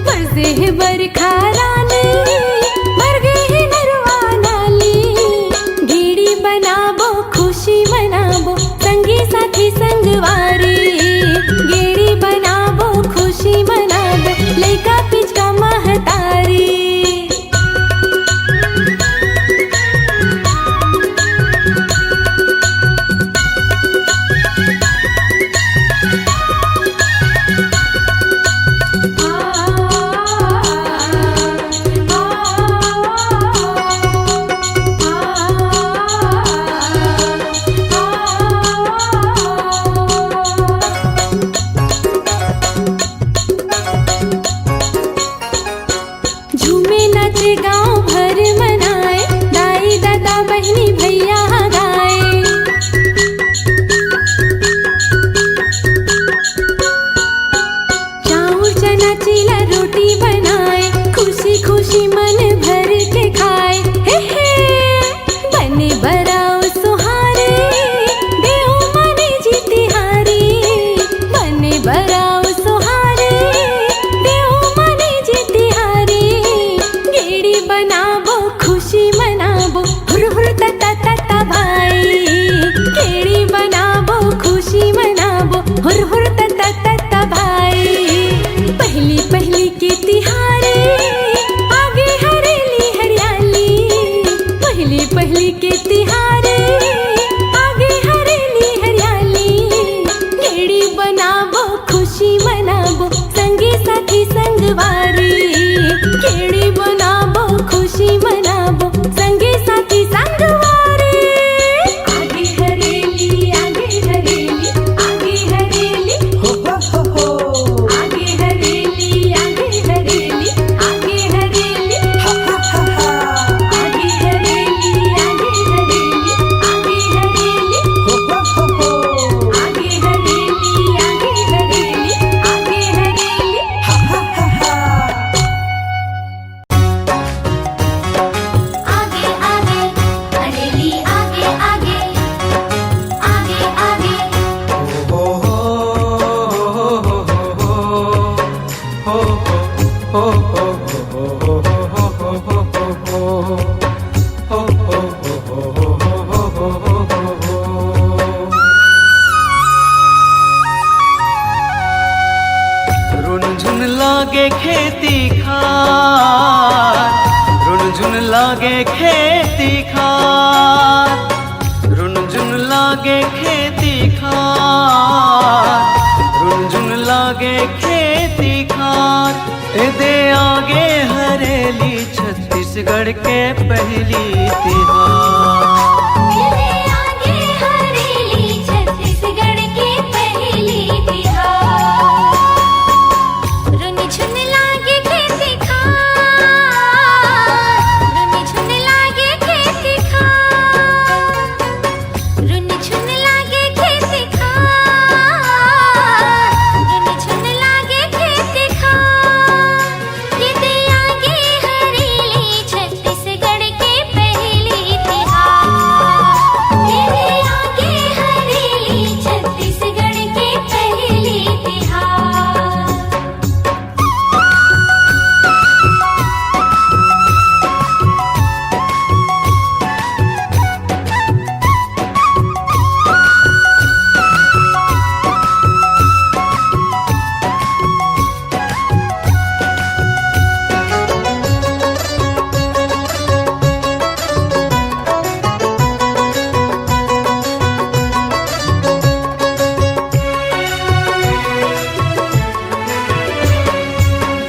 बरसे है बरखा रानी भरके है नरवा नाली गेड़ी बनाबो खुशी मनाबो संगी साथी संगवारी गेड़ी बनाबो खुशी मनाबो लइका पिचका महतारी झूमे नाचे गांव भर मनाए दाई दादा बहनी भैया गाए चाउर चना चीला रोटी बनाए खुशी खुशी मन भर के खाए हे बने बराओ सुहारे देव मने जीतिहारी बने बराओ सुहारे देव मने जीतिहारी गेड़ी बनाबो खुशी मनाबो हुर हुर तता तता भाई गेड़ी बनाबो खुशी मनाबो हुर हुर तता तता भाई पहली पहली के तिहारे आगे हरेली हरियाली पहली पहली के तिहारे आगे हरेली हरियाली गेड़ी बनाबो खुशी मनाबो संगी साथी संगवारी गेड़ी बनाबो खुशी मनाबो संगी साथी संगवारी आगे हरेली आगे हरेली आगे हरेली आगे हरेली आगे हरेली आगे हरेली आगे हरेली आगे हरेली आगे हरेली आगे हरेली आगे हरेली आगे हरेली आगे आगे हरेली आगे आगे आगे आगे रुनझुन लागे खेती खार रुनझुन लागे खेती खार रुनझुन लागे खेती खार रुनझुन लागे खेती खार दे आगे हरेली छत्तीसगढ़ के पहली तिहार मेरे आगे हरेली छत्तीसगढ़ के पहली तिहार रुनी झुन लागे खेती खार रुनी झुन लागे खेती खार रुनी झुन लागे खेती खार रुनी झुन लागे खेती खार ये दे आगे हरेली छत्तीसगढ़ के पहली तिहार मेरे आगे हरेली छत्तीसगढ़ के पहली तिहार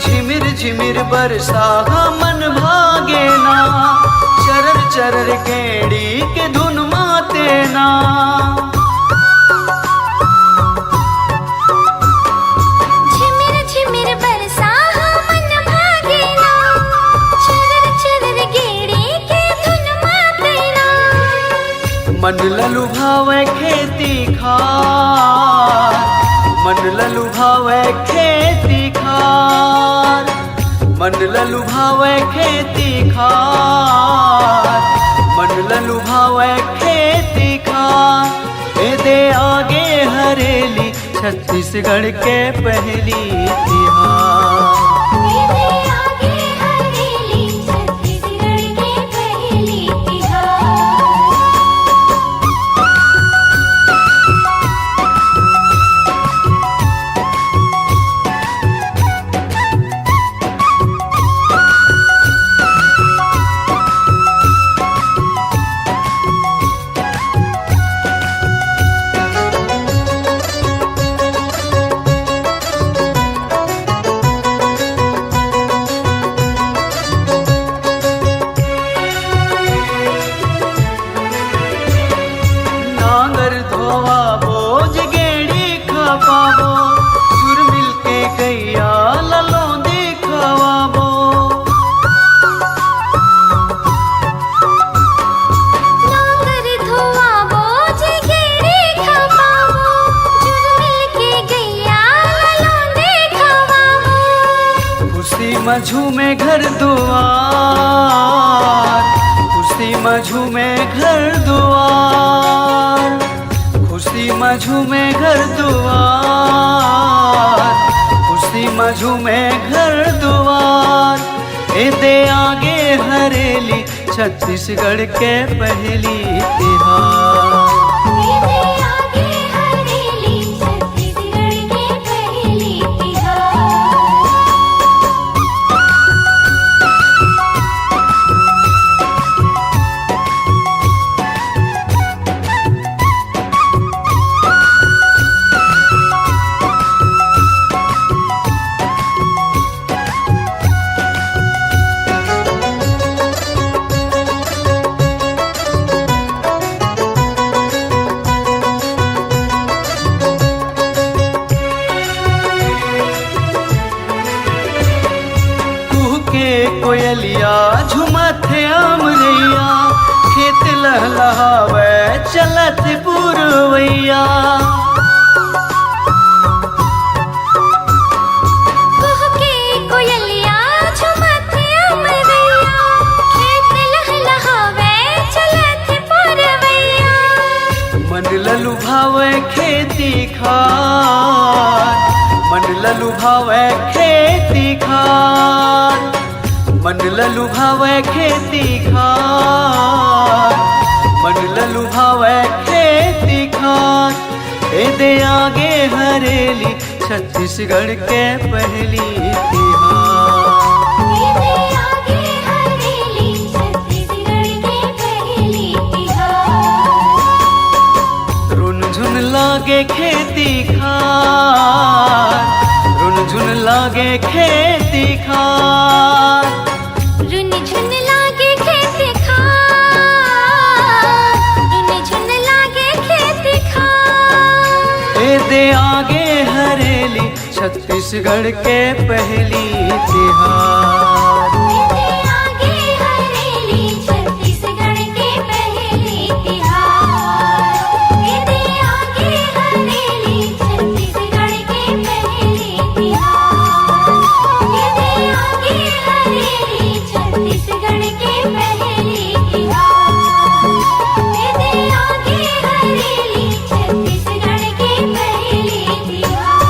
झिमिर झिमिर बरसा मन भागे ना चरर चरर गेड़ी के धुन माते ना झिमिर झिमिर बरसा मन भागे ना चरर चरर गेड़ी के धुन माते ना मन ललु भावे खेती खार मन ललु भावे खेती खार मन ललु भावे खेती खार मन ललु भावे खेती खार दे आगे हरेली छत्तीसगढ़ के पहली तिहार। मेरे आगे हरेली छत्तीसगढ़ के पहली तिहार। नांगर धोवा बोझ गेड़ी खपाबो, सुर मिल के गैया ललोंदी खवाबो। नांगर धोआ बोझ गेड़ी खपाबो, जुड़ मिल के गैया ललोंदे खवाबो। खुशी में झूमे घर दुआर, खुशी में झूमे घर दुआर, खुशी में झूमे घर दुआर, खुशी में झूमे घर दुआर। ए दे आगे हरेली छत्तीसगढ़ के पहली तिहार। मेरे आगे हरेली छत्तीसगढ़ के पहली तिहार। के कोयलिया झुमथे अमरैया, खेत लहलहावे चलत पुरवैया। कुह के कोयलिया झुमथे अमरैया, खेत लहलहावे चलत पुरवैया। मन ललु भावे खेती खार, मन ललु भावे खेती खार, मन ललु भावे खेती खार, मन ललु भावे खेती खार। ए दे आगे हरेली छत्तीसगढ़ के पहली तिहार। मेरे आगे हरेली छत्तीसगढ़ के पहली तिहार। रुन झुन लागे खेती खार, रुन झुन लागे खेती खार। रुन झुन लागे खेत खार, रुन झुन लागे खेत खार। ए दे आगे हरेली छत्तीसगढ़ के पहली तिहार। मेरे आगे हरेली छत्तीसगढ़ के पहली तिहार। मेरे आगे हरेली छत्तीसगढ़ के पहली तिहार। मेरे आगे हरेली छत्तीसगढ़ के पहली तिहार। मेरे आगे हरेली छत्तीसगढ़ के पहली तिहार।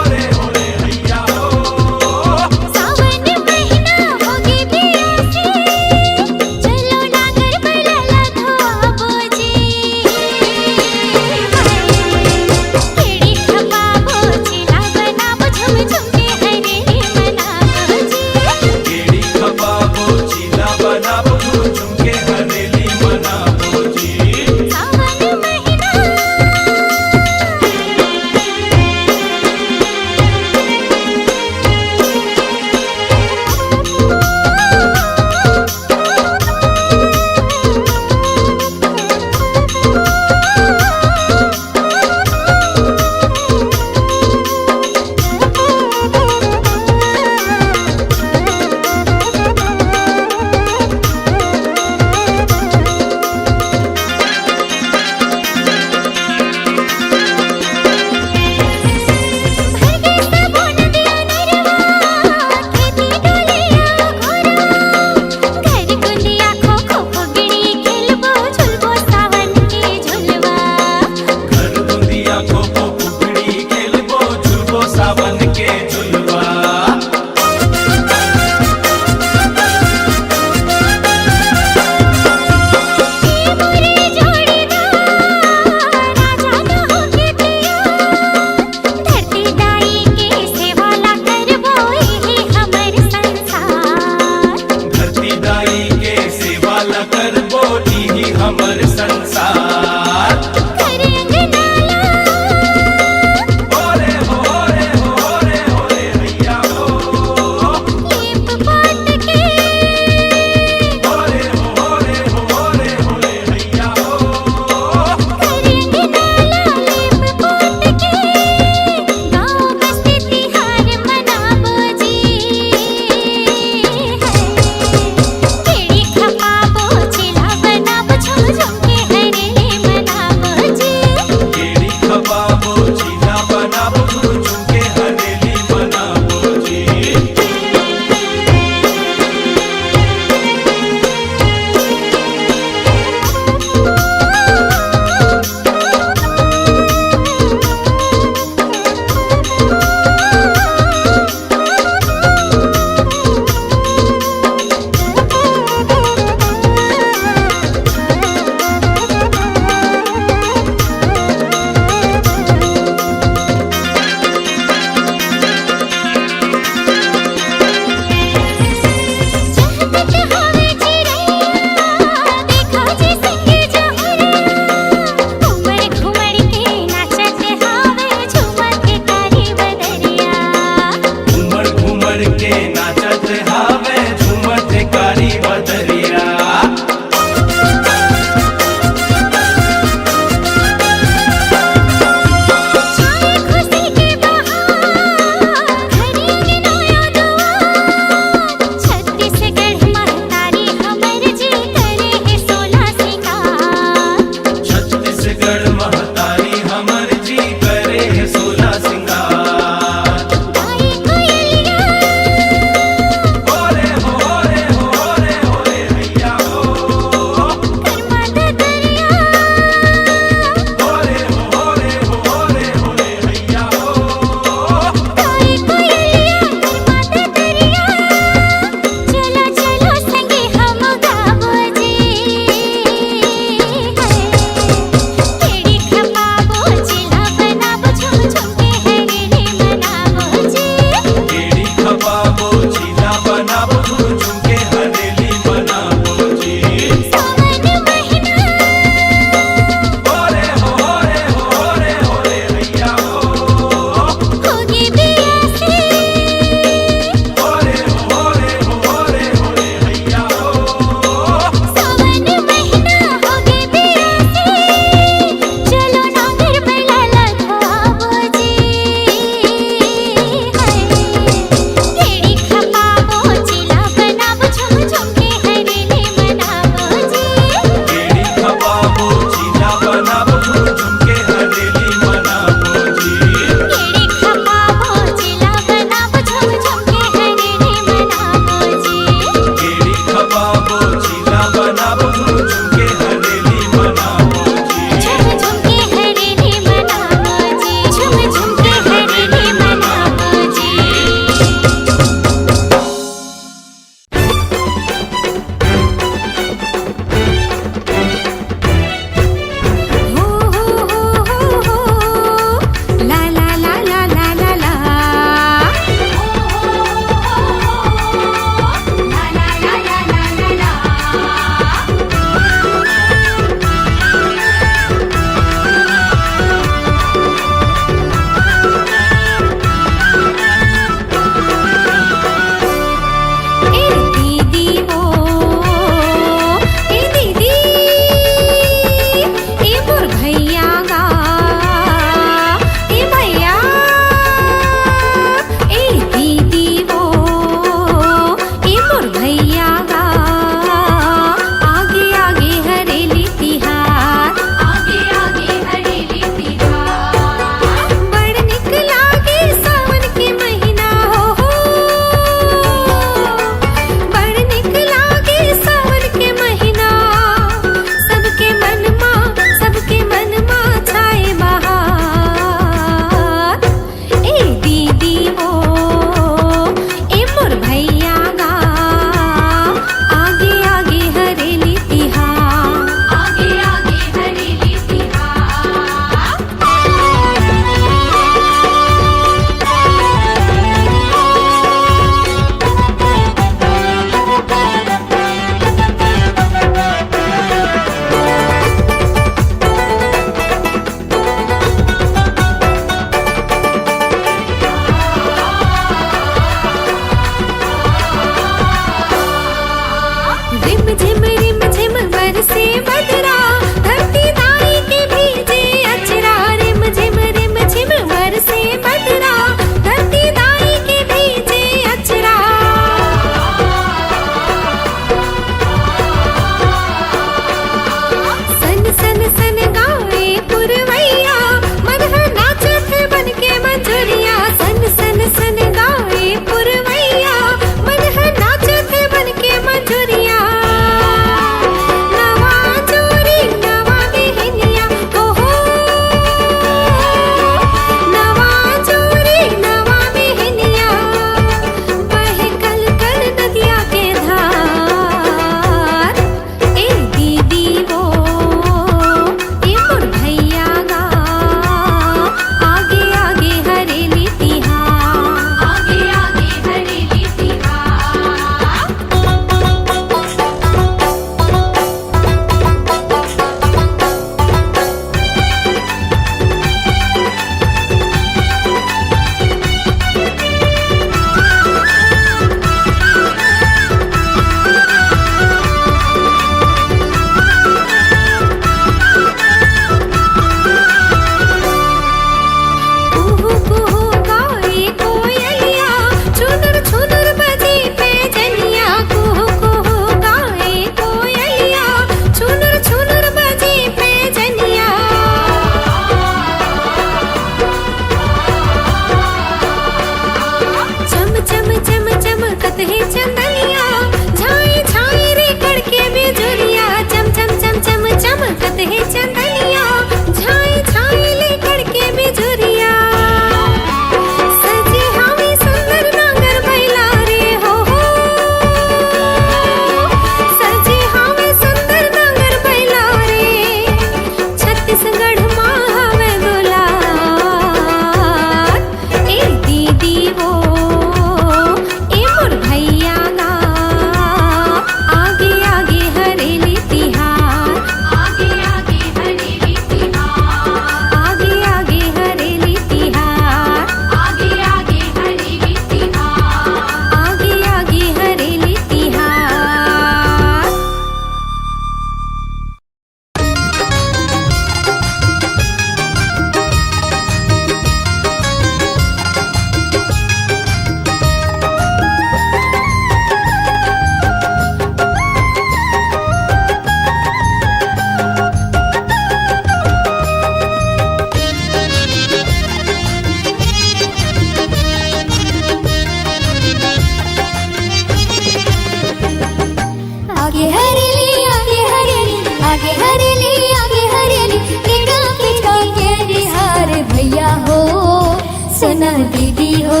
दीदी हो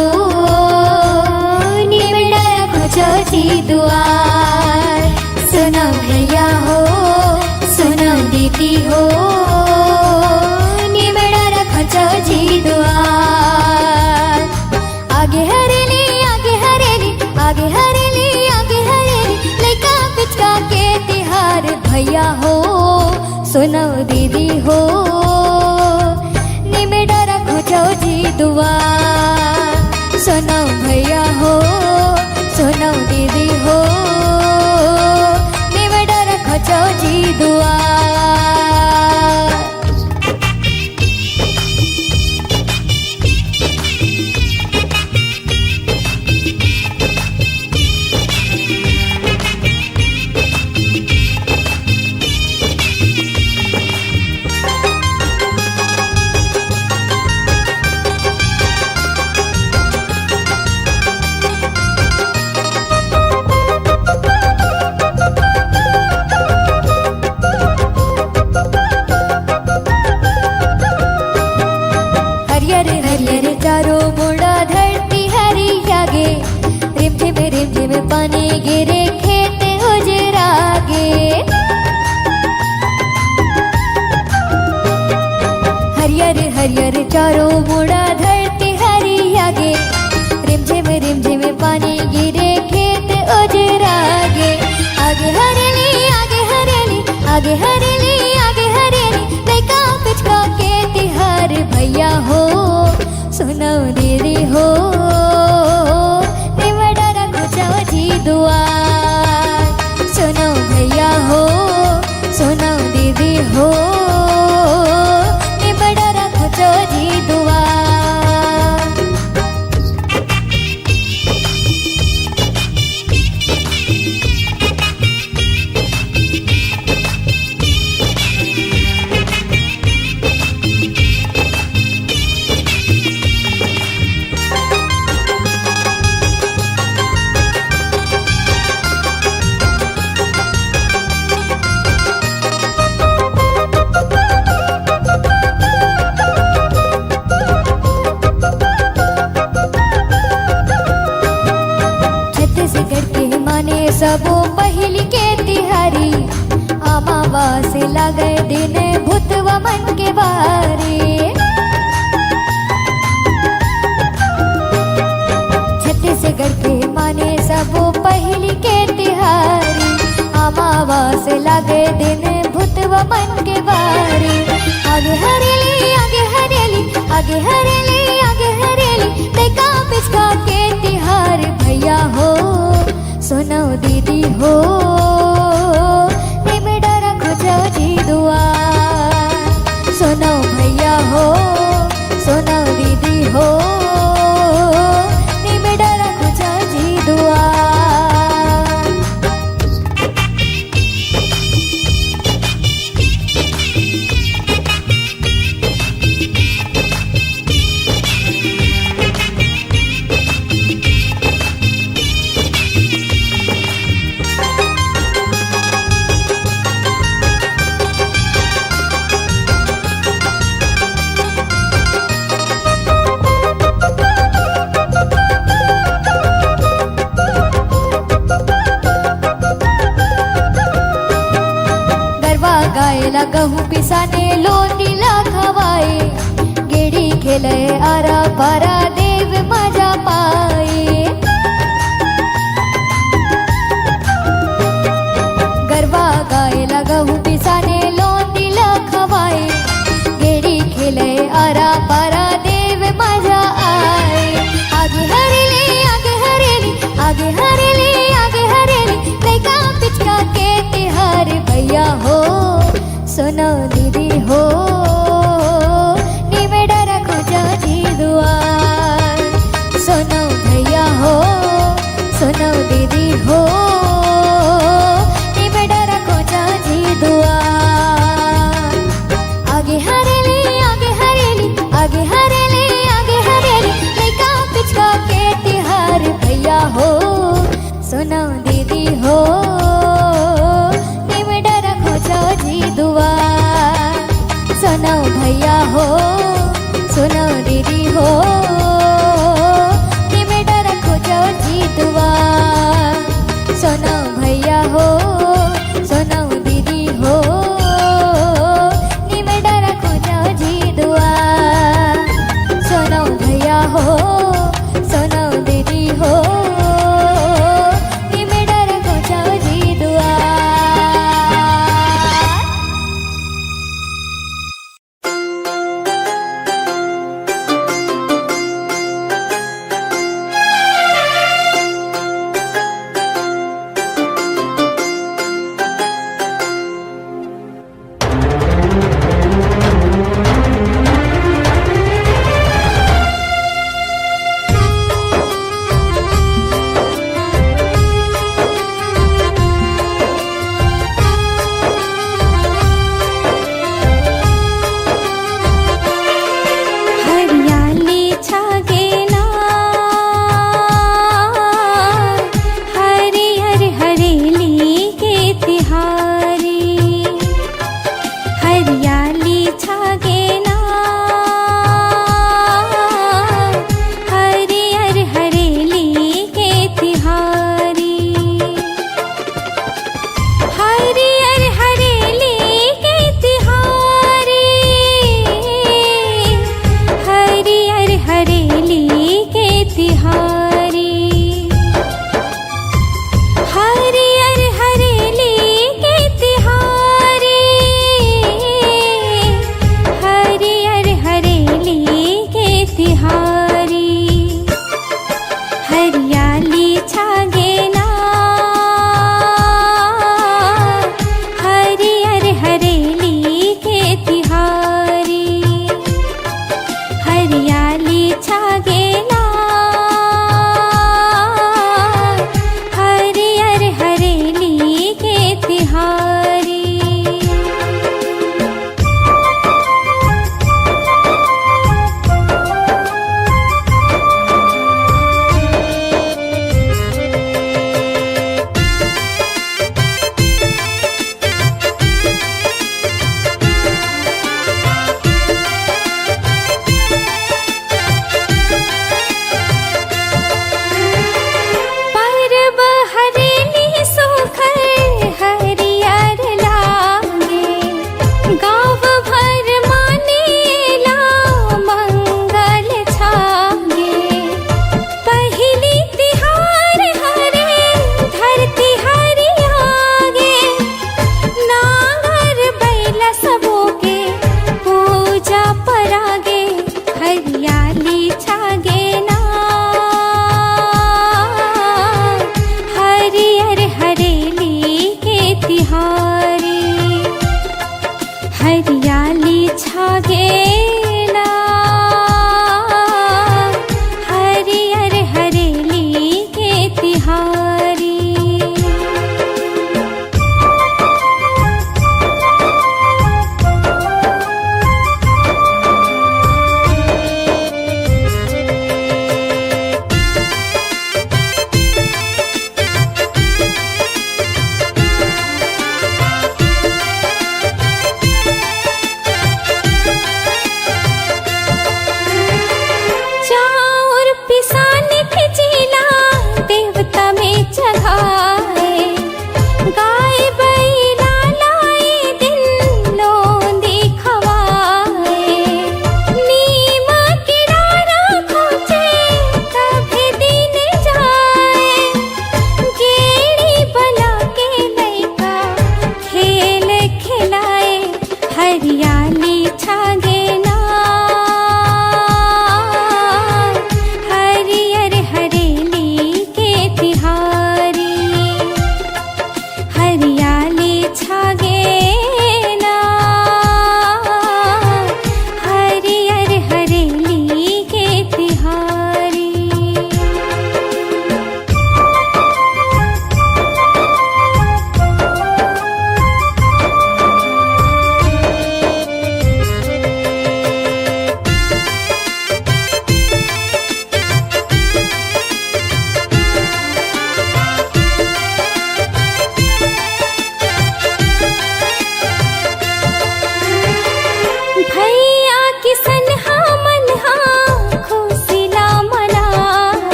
निबड़ा खोजो जी दुआर सुनो भैया हो सुनो दीदी हो निबड़ा खोजो जी दुआर आगे हरेली आगे हरेली आगे हरेली आगे हरेली लइका पिचका के तिहार भैया हो सुनो दीदी हो निबड़ा खोजो जी दुआर सुनो भैया हो सुनो दीदी हो निबड़ा खोजो जी दुआर हरियर हरियर चारों मोड़ा धरती हरी जागे रिम झिम पानी गिरे खेत उजरागे हरियर हरियर चारों मोड़ा धरती हरी जागे रिम झिम पानी गिरे खेत उजरागे आगे हरेली आगे हरेली आगे हरेली आगे हरेली लइका पिचका के तिहार भैया हो सुनो दीदी हो निबड़ा खोजो जी दुआर सुनो भैया हो सुनो दीदी हो निबड़ा खोजो जी दुआर छत्तीसगढ़ के माने सबो पहली के तिहारी अमावा से लगे दिन भूतवा मन के बारे छत्तीसगढ़ के माने सबो पहली के तिहारी अमावा से लगे दिन भूतवा मन के बारे आगे हरेली आगे हरेली आगे हरेली आगे हरेली लइका पिचका के तिहार भैया हो सुनो दीदी हो निबड़ा खोजो जी दुआर सुनो भैया हो सुनो दीदी हो निबड़ा खोजो जी दुआर गायला गहू पिसाने लोणीला खवाए गेडी खेले आरा पारा देव माझा पाये गरबा गायला गहू पिसाने लोणीला खवाए गेडी खेले आरा पारा देव माझा आये आगे हरेली आगे हरेली आगे हरेली आगे हरेली लइका पिचका के तिहार भैया हो सुनो दीदी हो निबड़ा खोजो जी दुआर भैया हो सोनौ दीदी हो निमेडा रखो जाओ जी दुआ सोनौ भैया हो सोनौ दीदी हो निमेडा रखो जाओ जी दुआ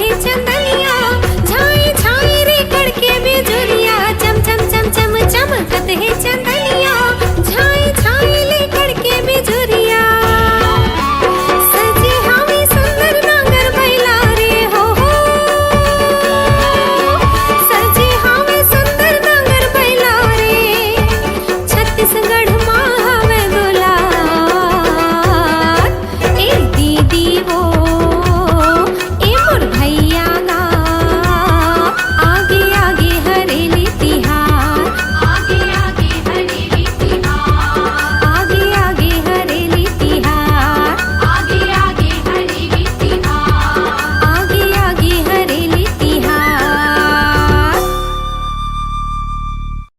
हे चंद